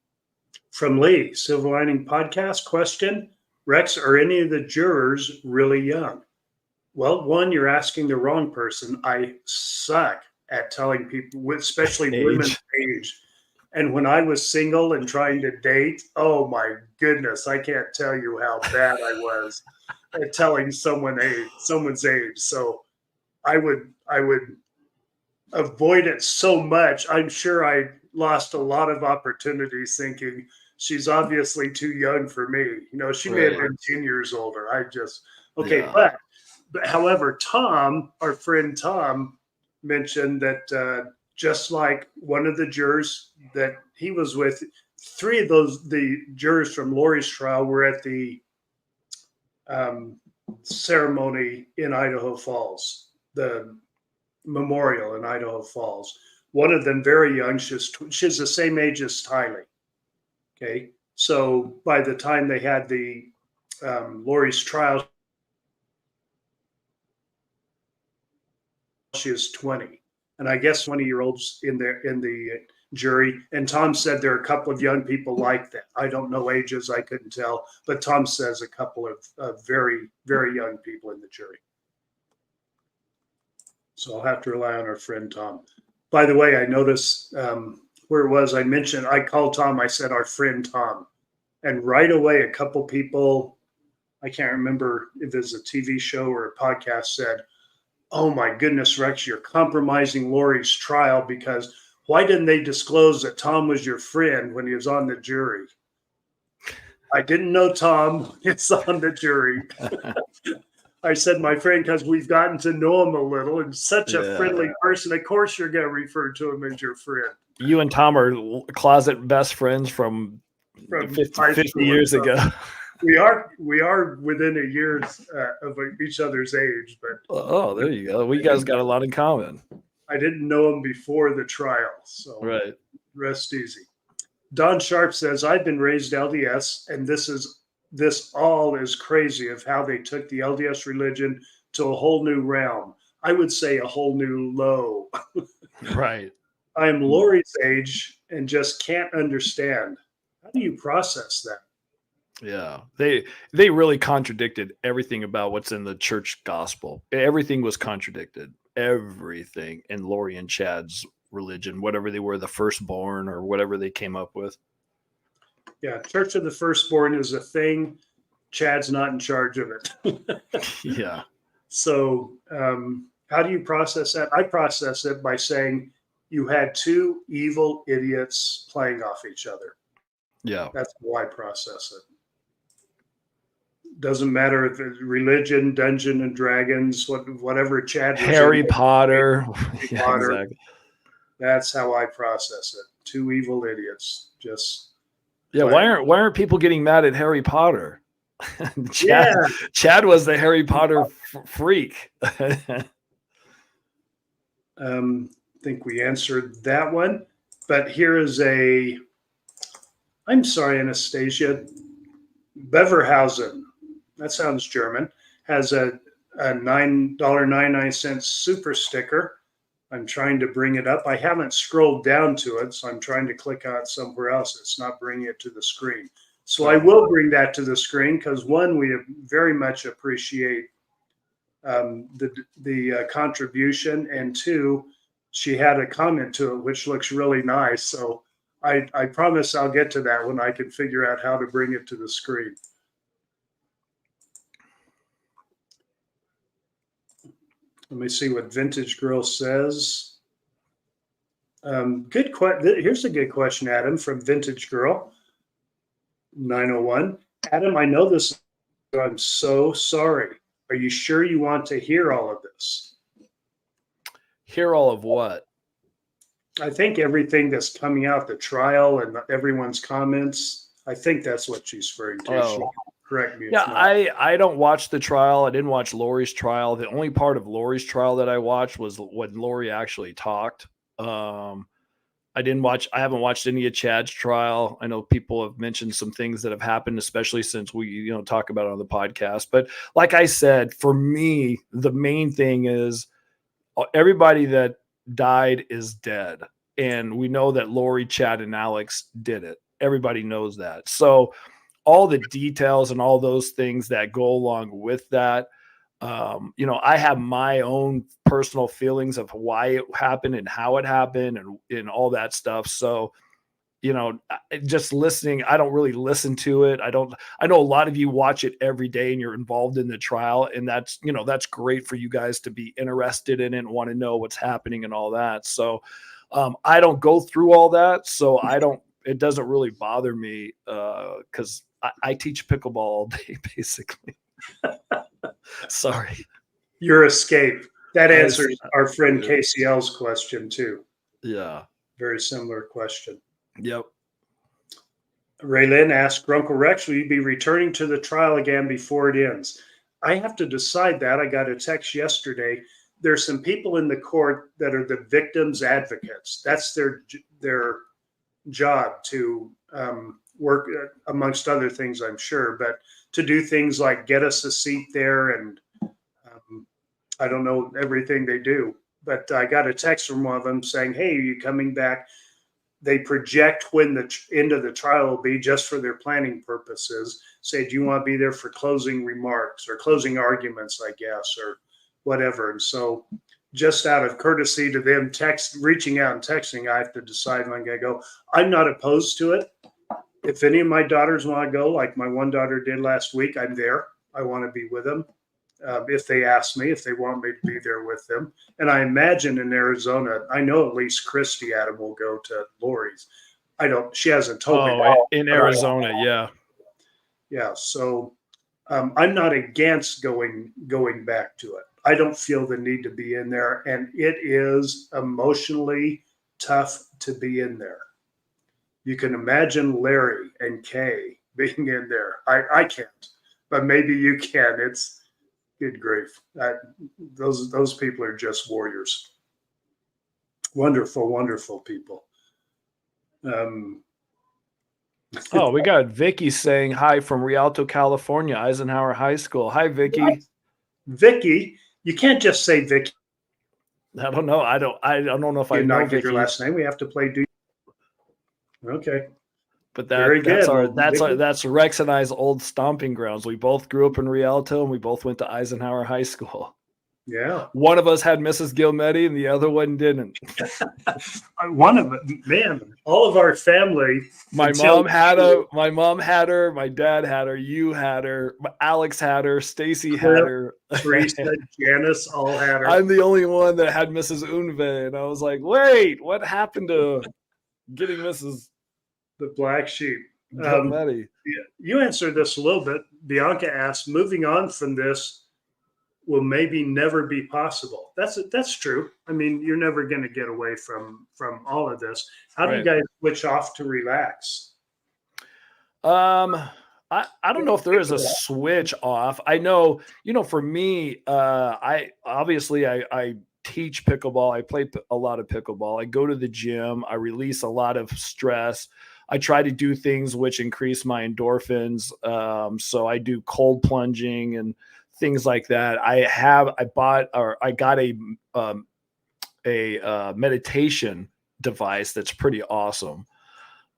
From Lee, Silver Lining Podcast question. Rex, are any of the jurors really young? Well, one, you're asking the wrong person. I suck at telling people, especially women's age. And when I was single and trying to date, oh my goodness, I can't tell you how bad I was at telling someone's age. So I would avoid it so much. I'm sure I lost a lot of opportunities thinking she's obviously too young for me. She may have been 10 years older. But however, Tom, our friend Tom, mentioned that just like one of the jurors that he was with, three of the jurors from Lori's trial were at the ceremony in Idaho Falls, the memorial in Idaho Falls. One of them very young. She's the same age as Tylee. Okay. So by the time they had the Lori's trial, she was 20. And I guess 20-year-olds in the jury. And Tom said there are a couple of young people like that. I don't know ages. I couldn't tell. But Tom says a couple of very, very young people in the jury. So I'll have to rely on our friend Tom. By the way, I noticed where it was, I called Tom, I said, our friend Tom. And right away, a couple people, I can't remember if it was a TV show or a podcast, said, oh my goodness, Rex, you're compromising Lori's trial because why didn't they disclose that Tom was your friend when he was on the jury? I didn't know Tom is on the jury. I said, my friend, because we've gotten to know him a little and such a friendly person. Of course, you're going to refer to him as your friend. You and Tom are closet best friends from 50 years ago. We are within a year of each other's age, but there you go. We guys got a lot in common. I didn't know him before the trial, so rest easy. Don Sharp says, I've been raised LDS, and this all is crazy of how they took the LDS religion to a whole new realm. I would say a whole new low. Right. I am Lori's age and just can't understand. How do you process that? Yeah, they really contradicted everything about what's in the church gospel. Everything was contradicted. Everything in Lori and Chad's religion, whatever they were, the firstborn or whatever they came up with. Yeah, Church of the Firstborn is a thing. Chad's not in charge of it. Yeah. So how do you process that? I process it by saying you had two evil idiots playing off each other. Yeah. That's how I process it. Doesn't matter if it's religion, Dungeons and Dragons, whatever Chad was Harry Potter. Yeah, Potter. Exactly. That's how I process it. Two evil idiots. Just why aren't people getting mad at Harry Potter? Chad was the Harry Potter freak. I think we answered that one. But here is I'm sorry, Anastasia. Beverhausen, that sounds German, has a $9.99 super sticker. I'm trying to bring it up. I haven't scrolled down to it, so I'm trying to click on it somewhere else. It's not bringing it to the screen. So I will bring that to the screen because, one, we very much appreciate the contribution, and two, she had a comment to it, which looks really nice. So I promise I'll get to that when I can figure out how to bring it to the screen. Let me see what Vintage Girl says. Here's a good question, Adam, from Vintage Girl 901. Adam, I know this. I'm so sorry. Are you sure you want to hear all of this? Hear all of what? I think everything that's coming out, the trial and everyone's comments. I think that's what she's referring to. Oh. Correct me. Yeah, I don't watch the trial. I didn't watch Lori's trial. The only part of Lori's trial that I watched was when Lori actually talked. I haven't watched any of Chad's trial. I know people have mentioned some things that have happened, especially since we, talk about it on the podcast. But like I said, for me, the main thing is everybody that died is dead. And we know that Lori, Chad, and Alex did it. Everybody knows that. So all the details and all those things that go along with that, I have my own personal feelings of why it happened and how it happened and all that stuff. So, just listening, I don't really listen to it. I know a lot of you watch it every day and you're involved in the trial, and that's great for you guys to be interested in it and want to know what's happening and all that. So, I don't go through all that. So it doesn't really bother me because I teach pickleball all day, basically. Sorry. Your escape. That answers our friend KCL's question too. Yeah. Very similar question. Yep. Raylyn asked, Uncle Rex, will you be returning to the trial again before it ends? I have to decide that. I got a text yesterday. There's some people in the court that are the victims' advocates. That's their job to work, amongst other things, I'm sure, but to do things like get us a seat there, and I don't know everything they do. But I got a text from one of them saying, hey, are you coming back? They project when the end of the trial will be just for their planning purposes. Say, do you want to be there for closing remarks or closing arguments, I guess, or whatever. And so just out of courtesy to them reaching out and texting, I have to decide when I'm going to go. I'm not opposed to it. If any of my daughters want to go, like my one daughter did last week, I'm there. I want to be with them. If they ask me, if they want me to be there with them. And I imagine in Arizona, I know at least Christy, Adam, will go to Lori's. She hasn't told me that. In Arizona, yeah. Yeah, so I'm not against going back to it. I don't feel the need to be in there, and it is emotionally tough to be in there. You can imagine Larry and Kay being in there. I can't, but maybe you can. It's good grief. Those people are just warriors. Wonderful, wonderful people. We got Vicky saying hi from Rialto, California, Eisenhower High School. Hi, Vicky. What? Vicky, you can't just say Vicky. I don't know. I don't know if I know Vicky. Your last name. We have to play. Okay. But that's Rex and I's old stomping grounds. We both grew up in Rialto, and we both went to Eisenhower High School. Yeah. One of us had Mrs. Gilmetti, and the other one didn't. One of them, man. All of our family. My mom had her. My dad had her. You had her. Alex had her. Stacy had her. Teresa, Janice, all had her. I'm the only one that had Mrs. Unve, and I was like, wait, what happened to getting Mrs. The black sheep. You answered this a little bit. Bianca asked, moving on from this will maybe never be possible. That's true. I mean, you're never going to get away from all of this. How do you guys switch off to relax? I don't know if there is a switch off. I know, for me, I teach pickleball. I play a lot of pickleball. I go to the gym. I release a lot of stress. I try to do things which increase my endorphins. So I do cold plunging and things like that. I got a meditation device that's pretty awesome.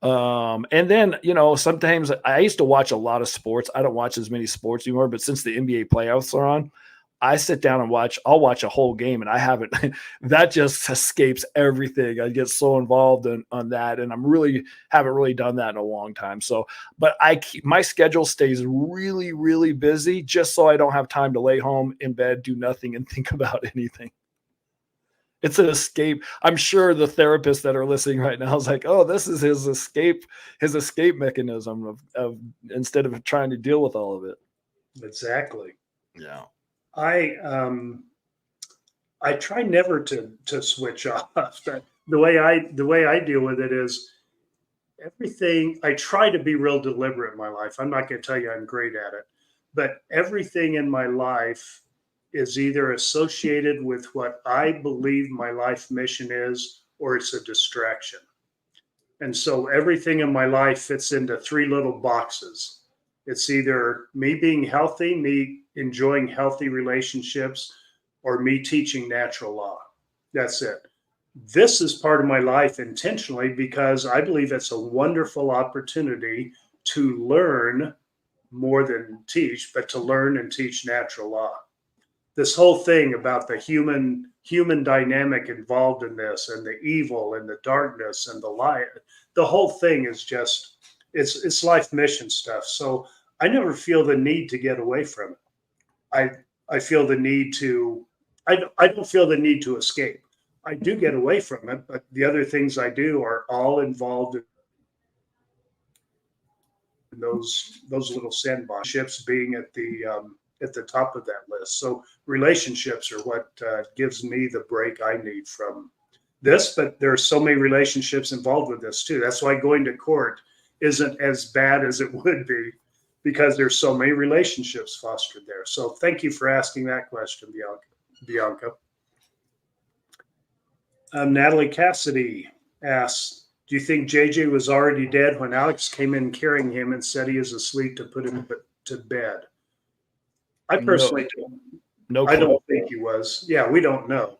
And then, sometimes I used to watch a lot of sports. I don't watch as many sports anymore, but since the NBA playoffs are on, I sit down and I'll watch a whole game, and I haven't, that just escapes everything. I get so involved on that, and haven't really done that in a long time. So, but my schedule stays really, really busy just so I don't have time to lay home in bed, do nothing, and think about anything. It's an escape. I'm sure the therapists that are listening right now is like, oh, this is his escape mechanism of instead of trying to deal with all of it. Exactly. Yeah. I try never to switch off. The way I deal with it is everything. I try to be real deliberate in my life. I'm not going to tell you I'm great at it, but everything in my life is either associated with what I believe my life mission is, or it's a distraction. And so everything in my life fits into three little boxes. It's either me being healthy, me enjoying healthy relationships, or me teaching natural law. That's it. This is part of my life intentionally because I believe it's a wonderful opportunity to learn more than teach, but to learn and teach natural law. This whole thing about the human dynamic involved in this, and the evil and the darkness and the light, the whole thing is just it's life mission stuff. So I never feel the need to get away from it. I feel the need to I don't feel the need to escape. I do get away from it, but the other things I do are all involved in those little sandbox ships being at the top of that list. So relationships are what gives me the break I need from this. But there are so many relationships involved with this too. That's why going to court isn't as bad as it would be, because there's so many relationships fostered there. So thank you for asking that question, Bianca. Natalie Cassidy asks, do you think JJ was already dead when Alex came in carrying him and said he is asleep to put him to bed? I personally I don't think he was. Yeah, we don't know.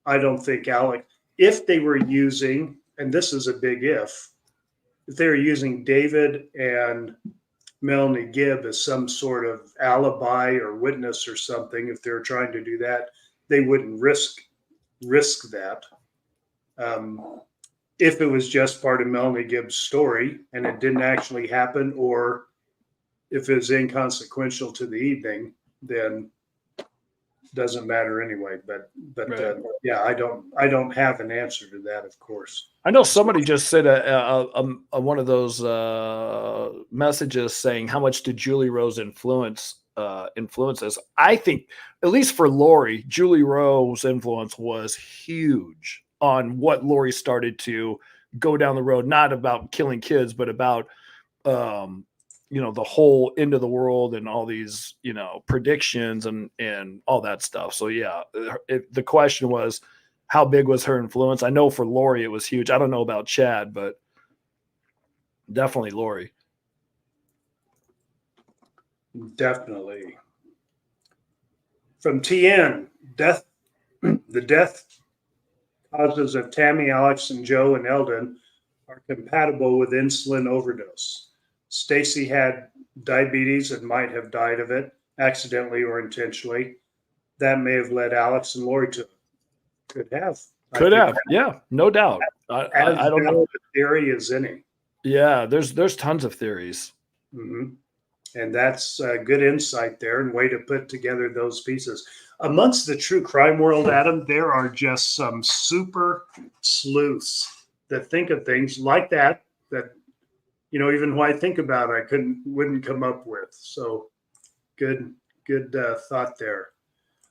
I don't think Alex, if they were using, and this is a big if they were using David and Melanie Gibb as some sort of alibi or witness or something, if they're trying to do that, they wouldn't risk that. If it was just part of Melanie Gibb's story and it didn't actually happen, or if it was inconsequential to the evening, then doesn't matter anyway. But right. Yeah, I don't have an answer to that, of course. I know somebody just said one of those messages saying, how much did Julie Rowe's influence us? I think, at least for Lori, Julie Rowe's influence was huge on what Lori started to go down the road, not about killing kids, but about the whole end of the world and all these, predictions and all that stuff. So yeah, the question was, how big was her influence? I know for Lori, it was huge. I don't know about Chad, but definitely Lori. Definitely. From TN, the death causes of Tammy, Alex, and Joe and Eldon are compatible with insulin overdose. Stacy had diabetes and might have died of it, accidentally or intentionally. That may have led Alex and Lori to it. Could have. Yeah, no doubt. I don't know. The theory is any. Yeah, there's tons of theories. Mm-hmm. And that's a good insight there and way to put together those pieces. Amongst the true crime world, Adam, there are just some super sleuths that think of things like that even when I think about it, I wouldn't come up with. So good thought there.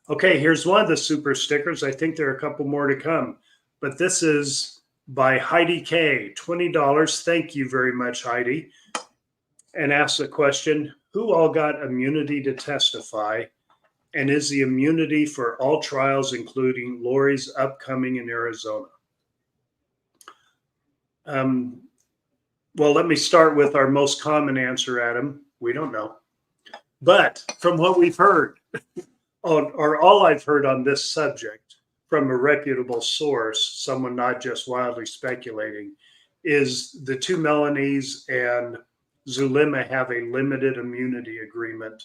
Okay, here's one of the super stickers. I think there are a couple more to come, but this is by Heidi K. $20. Thank you very much, Heidi. And asks the question, who all got immunity to testify? And is the immunity for all trials, including Lori's upcoming in Arizona? Well, let me start with our most common answer, Adam. We don't know. But from what we've heard, or all I've heard on this subject from a reputable source, someone not just wildly speculating, is the two Melanies and Zulema have a limited immunity agreement.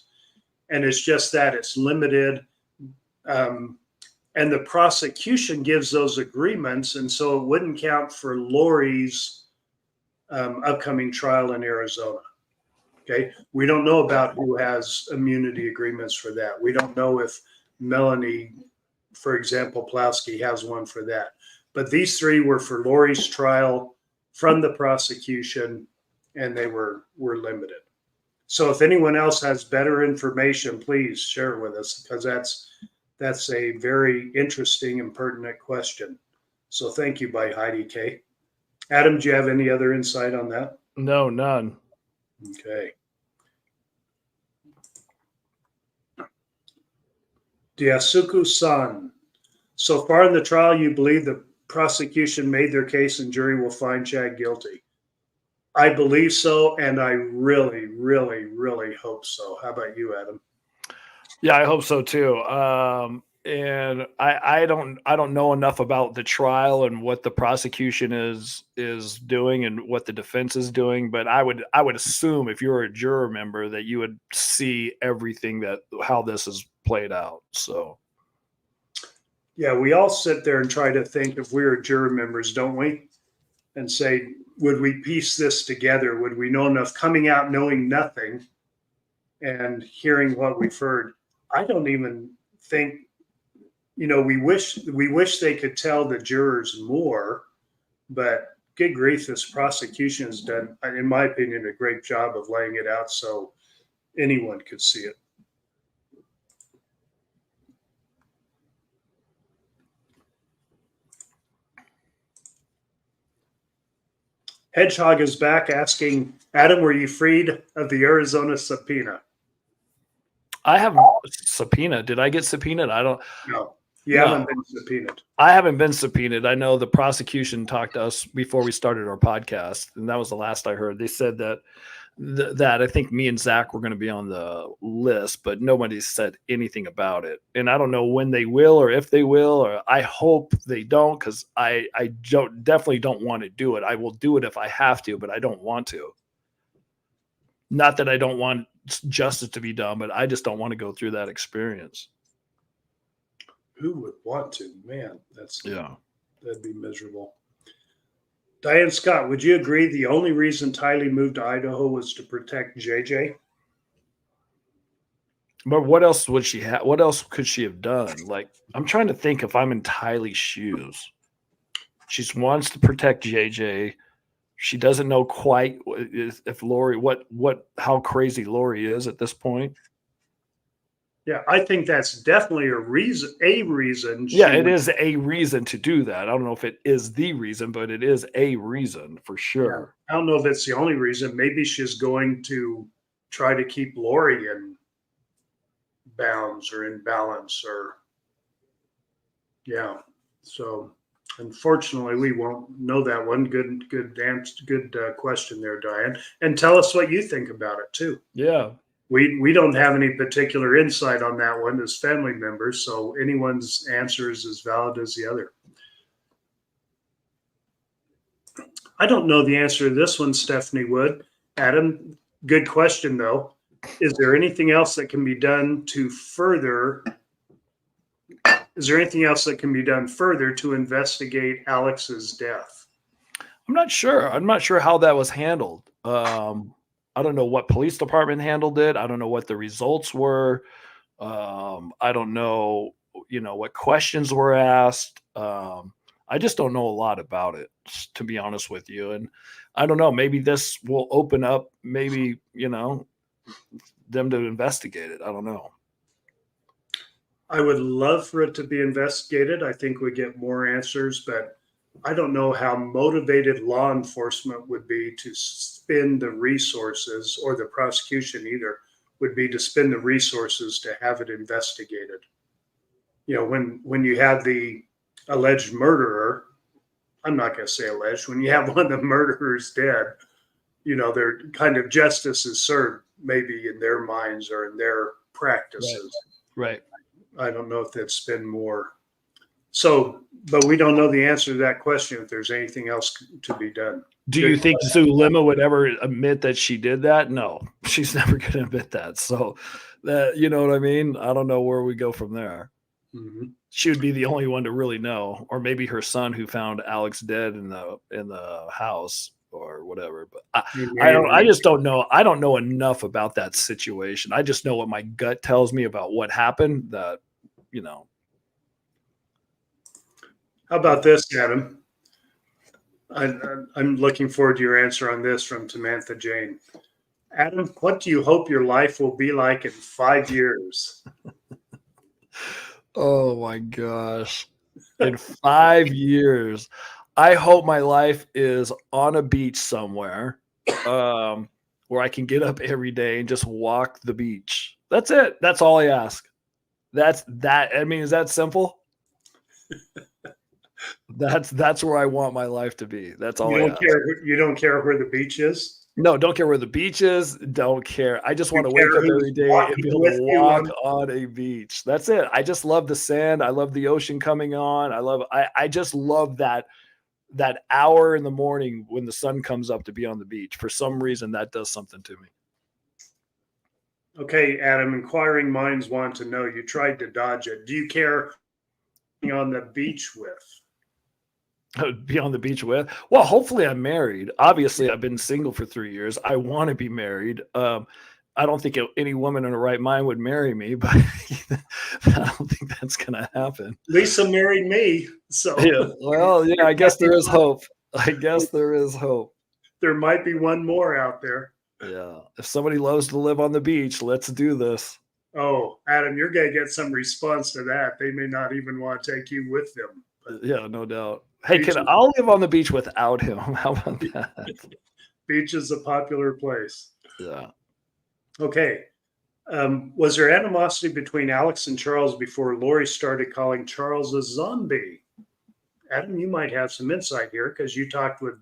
And it's just that it's limited. And the prosecution gives those agreements, and so it wouldn't count for Lori's upcoming trial in Arizona. Okay, we don't know about who has immunity agreements for that. We don't know if Melanie, for example, Plowski has one for that. But these three were for Lori's trial from the prosecution, and they were limited. So if anyone else has better information, please share it with us, because that's a very interesting and pertinent question. So thank you, by Heidi K. Adam, do you have any other insight on that? No, none. Okay. Diasuku-san, so far in the trial, you believe the prosecution made their case and jury will find Chad guilty? I believe so, and I really, really, really hope so. How about you, Adam? Yeah, I hope so too. And I don't know enough about the trial and what the prosecution is doing and what the defense is doing, but I would assume if you're a juror member that you would see everything how this is played out. So yeah, we all sit there and try to think if we're juror members, don't we? And say, would we piece this together? Would we know enough, coming out knowing nothing and hearing what we've heard? I don't even think, we wish they could tell the jurors more, but good grief, this prosecution has done, in my opinion, a great job of laying it out so anyone could see it. Hedgehog is back asking, Adam, were you freed of the Arizona subpoena? I haven't subpoenaed. Did I get subpoenaed? I don't know. You haven't been subpoenaed. I haven't been subpoenaed. I know the prosecution talked to us before we started our podcast, and that was the last I heard. They said that I think me and Zach were going to be on the list, but nobody said anything about it. And I don't know when they will or if they will, or I hope they don't, because I definitely don't want to do it. I will do it if I have to, but I don't want to. Not that I don't want justice to be done, but I just don't want to go through that experience. Who would want to? Man, that'd be miserable. Diane Scott, would you agree the only reason Tylee moved to Idaho was to protect JJ? But what else would she have? What else could she have done? Like, I'm trying to think if I'm in Tylee's shoes. She wants to protect JJ. She doesn't know quite if Lori, how crazy Lori is at this point. Yeah, I think that's definitely a reason. Yeah, it is a reason to do that. I don't know if it is the reason, but it is a reason for sure. Yeah, I don't know if it's the only reason. Maybe she's going to try to keep Lori in bounds or in balance, or So unfortunately, we won't know that one. Good question there, Diane. And tell us what you think about it too. Yeah. We don't have any particular insight on that one as family members, so anyone's answer is as valid as the other. I don't know the answer to this one, Stephanie Wood. Adam, good question though. Is there anything else that can be done further to investigate Alex's death? I'm not sure. I'm not sure how that was handled. I don't know what police department handled it. I don't know what the results were. I don't know, what questions were asked. I just don't know a lot about it, to be honest with you. And I don't know, maybe this will open up, maybe, them to investigate it. I don't know. I would love for it to be investigated. I think we get more answers, but I don't know how motivated law enforcement would be to spend the resources, or the prosecution either would be to spend the resources to have it investigated. When you have the alleged murderer, I'm not going to say alleged, when you have one of the murderers dead, their kind of justice is served maybe in their minds or in their practices. Right. I don't know if they'd spend more. So, but we don't know the answer to that question, if there's anything else to be done. Do you think Zulema would ever admit that she did that? No, she's never going to admit that. So, you know what I mean? I don't know where we go from there. Mhm. She would be the only one to really know, or maybe her son who found Alex dead in the house or whatever. But I just don't know. I don't know enough about that situation. I just know what my gut tells me about what happened. That, you know. How about this, Adam? I'm looking forward to your answer on this from Samantha Jane. Adam, what do you hope your life will be like in 5 years? Oh my gosh. In 5 years, I hope my life is on a beach somewhere, where I can get up every day and just walk the beach. That's it. That's all I ask. That's that. I mean, is that simple? That's where I want my life to be. That's all You I don't ask. care. You don't care where the beach is. No, don't care where the beach is. Don't care. I just You want to wake care up who's every day and walking be able with to you walk on a beach. That's it. I just love the sand. I love the ocean coming on. I just love that hour in the morning when the sun comes up to be on the beach. For some reason, that does something to me. Okay, Adam. Inquiring minds want to know. You tried to dodge it. Do you care being on the beach with? Be on the beach with. Well, hopefully I'm married. Obviously, I've been single for 3 years. I want to be married. I don't think any woman in her right mind would marry me, but I don't think that's going to happen. Lisa married me, so Yeah. Well, yeah, I guess there is hope. I guess there is hope. there might be one more out there. Yeah. If somebody loves to live on the beach, let's do this. Oh, Adam, you're going to get some response to that. They may not even want to take you with them. But Yeah, no doubt. Hey, beach, I'll live on the beach without him. How about that? beach is a popular place. Yeah. Okay. Was there animosity between Alex and Charles before Lori started calling Charles a zombie? Adam, you might have some insight here because you talked with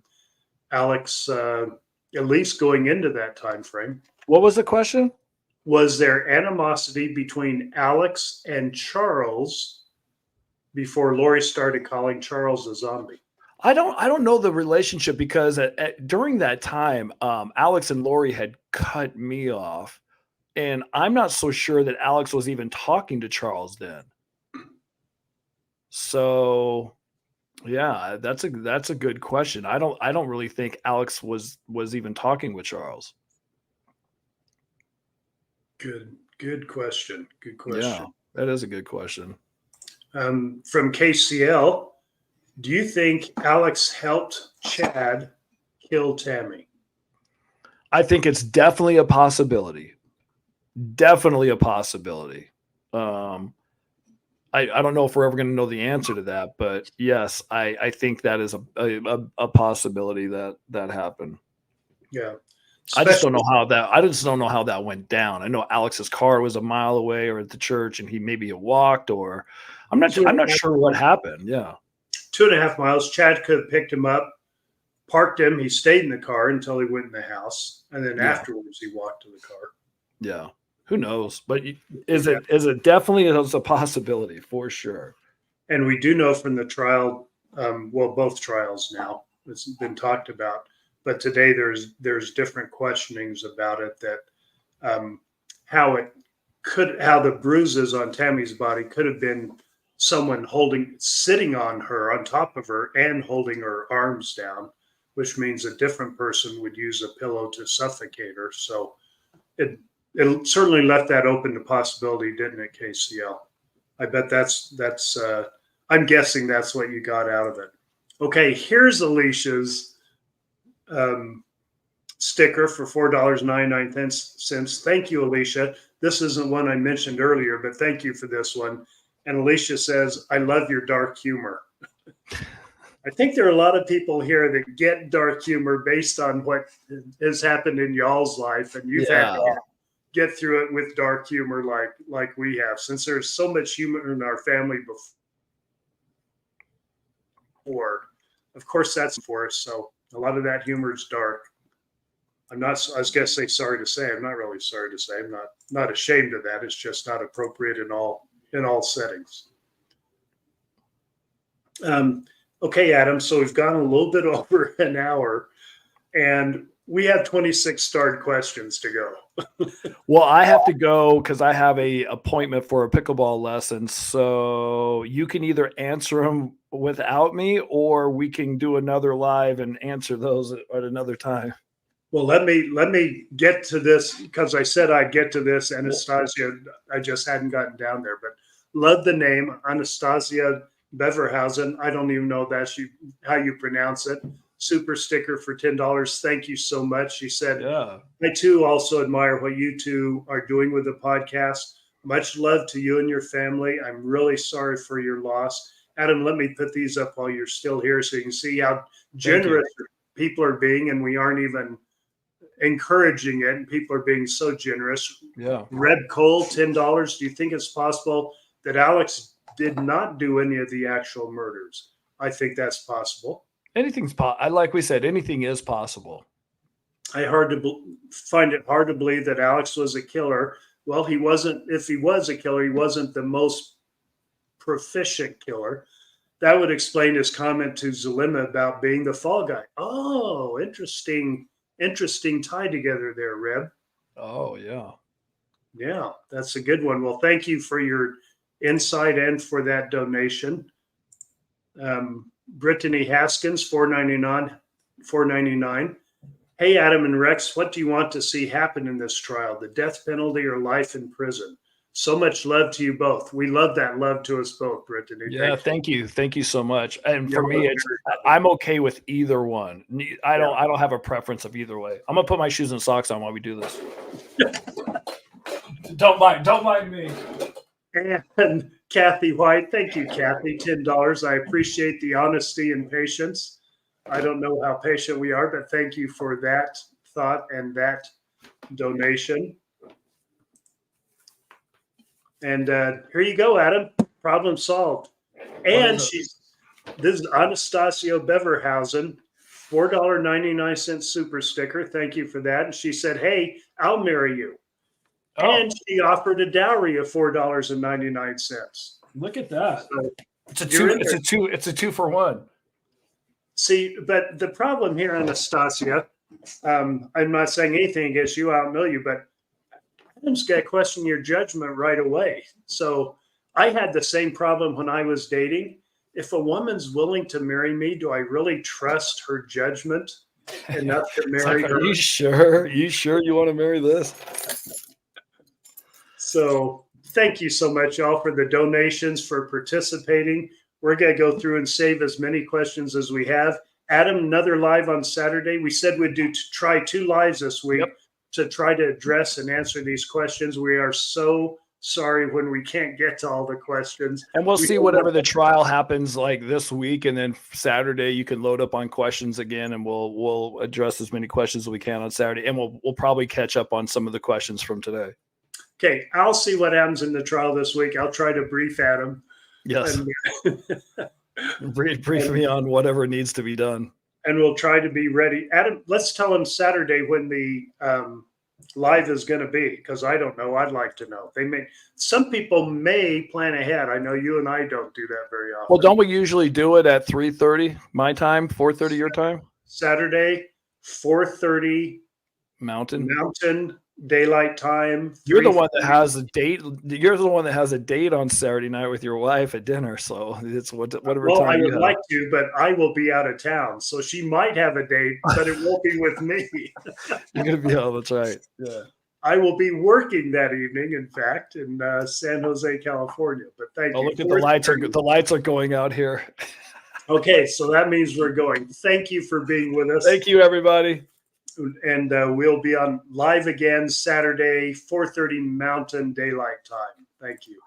Alex at least going into that time frame. What was the question? Was there animosity between Alex and Charles before Lori started calling Charles a zombie? I don't know the relationship because during that time, Alex and Lori had cut me off, and I'm not so sure that Alex was even talking to Charles then. So, yeah, that's a good question. I don't really think Alex was even talking with Charles. Good question. Good Yeah, question. that is a good question. From KCL, do you think Alex helped Chad kill Tammy? I think it's definitely a possibility. Definitely a possibility. I don't know if we're ever going to know the answer to that, but yes, I think that is a possibility that happened. Yeah. I just don't know how that went down. I know Alex's car was a mile away or at the church, and he maybe walked, or I'm not sure what happened. Yeah. 2.5 miles. Chad could have picked him up, parked him. He stayed in the car until he went in the house, and then afterwards he walked to the car. Yeah. Who knows? But is it definitely is a possibility for sure. And we do know from the trial, well, both trials now, it's been talked about, but today there's different questionings about it, that how the bruises on Tammy's body could have been someone sitting on her, on top of her, and holding her arms down, which means a different person would use a pillow to suffocate her. So it certainly left that open to possibility, didn't it, KCL? I bet that's I'm guessing that's what you got out of it. Okay, here's Alicia's sticker for $4.99. Thank you, Alicia. This isn't one I mentioned earlier, but thank you for this one. And Alicia says, I love your dark humor. I think there are a lot of people here that get dark humor based on what has happened in y'all's life, and you've had to get through it with dark humor like we have, since there's so much humor in our family before. Of course, that's for us. So a lot of that humor is dark. I was going to say sorry to say. I'm not really sorry to say. I'm not ashamed of that. It's just not appropriate in all settings. Okay, Adam. So we've gone a little bit over an hour, and We have 26 starred questions to go. Well, I have to go because I have a appointment for a pickleball lesson. So you can either answer them without me, or we can do another live and answer those at another time. Well, let me get to this because I said I'd get to this. Anastasia, I just hadn't gotten down there, but love the name Anastasia Beverhausen. I don't even know how you pronounce it. Super sticker for $10. Thank you so much. She said, Yeah. I too also admire what you two are doing with the podcast. Much love to you and your family. I'm really sorry for your loss. Adam, let me put these up while you're still here so you can see how generous people are being, and we aren't even encouraging it, and people are being so generous. Yeah. Red Cole, $10. Do you think it's possible that Alex did not do any of the actual murders? I think that's possible. Anything's like we said, anything is possible. I find it hard to believe that Alex was a killer. Well, he wasn't. If he was a killer, he wasn't the most proficient killer. That would explain his comment to Zulema about being the fall guy. Oh, interesting tie together there, Reb. Oh, yeah. Yeah, that's a good one. Well, thank you for your insight and for that donation. Brittany Haskins, $4.99. Hey, Adam and Rex, what do you want to see happen in this trial? The death penalty or life in prison? So much love to you both. We love that love to us both, Brittany. Yeah, thank you. Thank you so much. And for me, I'm okay with either one. I don't have a preference of either way. I'm gonna put my shoes and socks on while we do this. Don't mind me. And Kathy White, thank you, Kathy, $10. I appreciate the honesty and patience. I don't know how patient we are, but thank you for that thought and that donation. And here you go, Adam. Problem solved. And this is Anastasia Beverhausen, $4.99 super sticker. Thank you for that. And she said, hey, I'll marry you. Oh. And she offered a dowry of $4.99. Look at that. So it's a two for one. See, but the problem here, Anastasia, I'm not saying anything against you, I don't know you, but Adam's got to question your judgment right away. So I had the same problem when I was dating. If a woman's willing to marry me, do I really trust her judgment enough to marry her? Are you sure? You want to marry this? So thank you so much, y'all, for the donations, for participating. We're going to go through and save as many questions as we have. Adam, another live on Saturday. We said we'd try 2 lives this week to try to address and answer these questions. We are so sorry when we can't get to all the questions. And we'll see whatever the trial happens like this week, and then Saturday you can load up on questions again, and we'll address as many questions as we can on Saturday, and we'll probably catch up on some of the questions from today. Okay, I'll see what happens in the trial this week. I'll try to brief Adam. Yes. Brief me on whatever needs to be done. And we'll try to be ready. Adam, let's tell him Saturday when the live is going to be, because I don't know. I'd like to know. Some people may plan ahead. I know you and I don't do that very often. Well, don't we usually do it at 3:30 my time, 4:30 your time? Saturday, 4:30 Mountain daylight time. You're the one that has a date. You're the one that has a date on Saturday night with your wife at dinner. So it's whatever time. Well, I would like to, but I will be out of town, so she might have a date, but it won't be with me. You're gonna be out. That's right. Yeah. I will be working that evening, in fact, in San Jose, California. But thank you. Look at the lights are going out here. Okay, so that means we're going. Thank you for being with us. Thank you, everybody. And we'll be on live again Saturday, 4:30 Mountain Daylight Time. Thank you.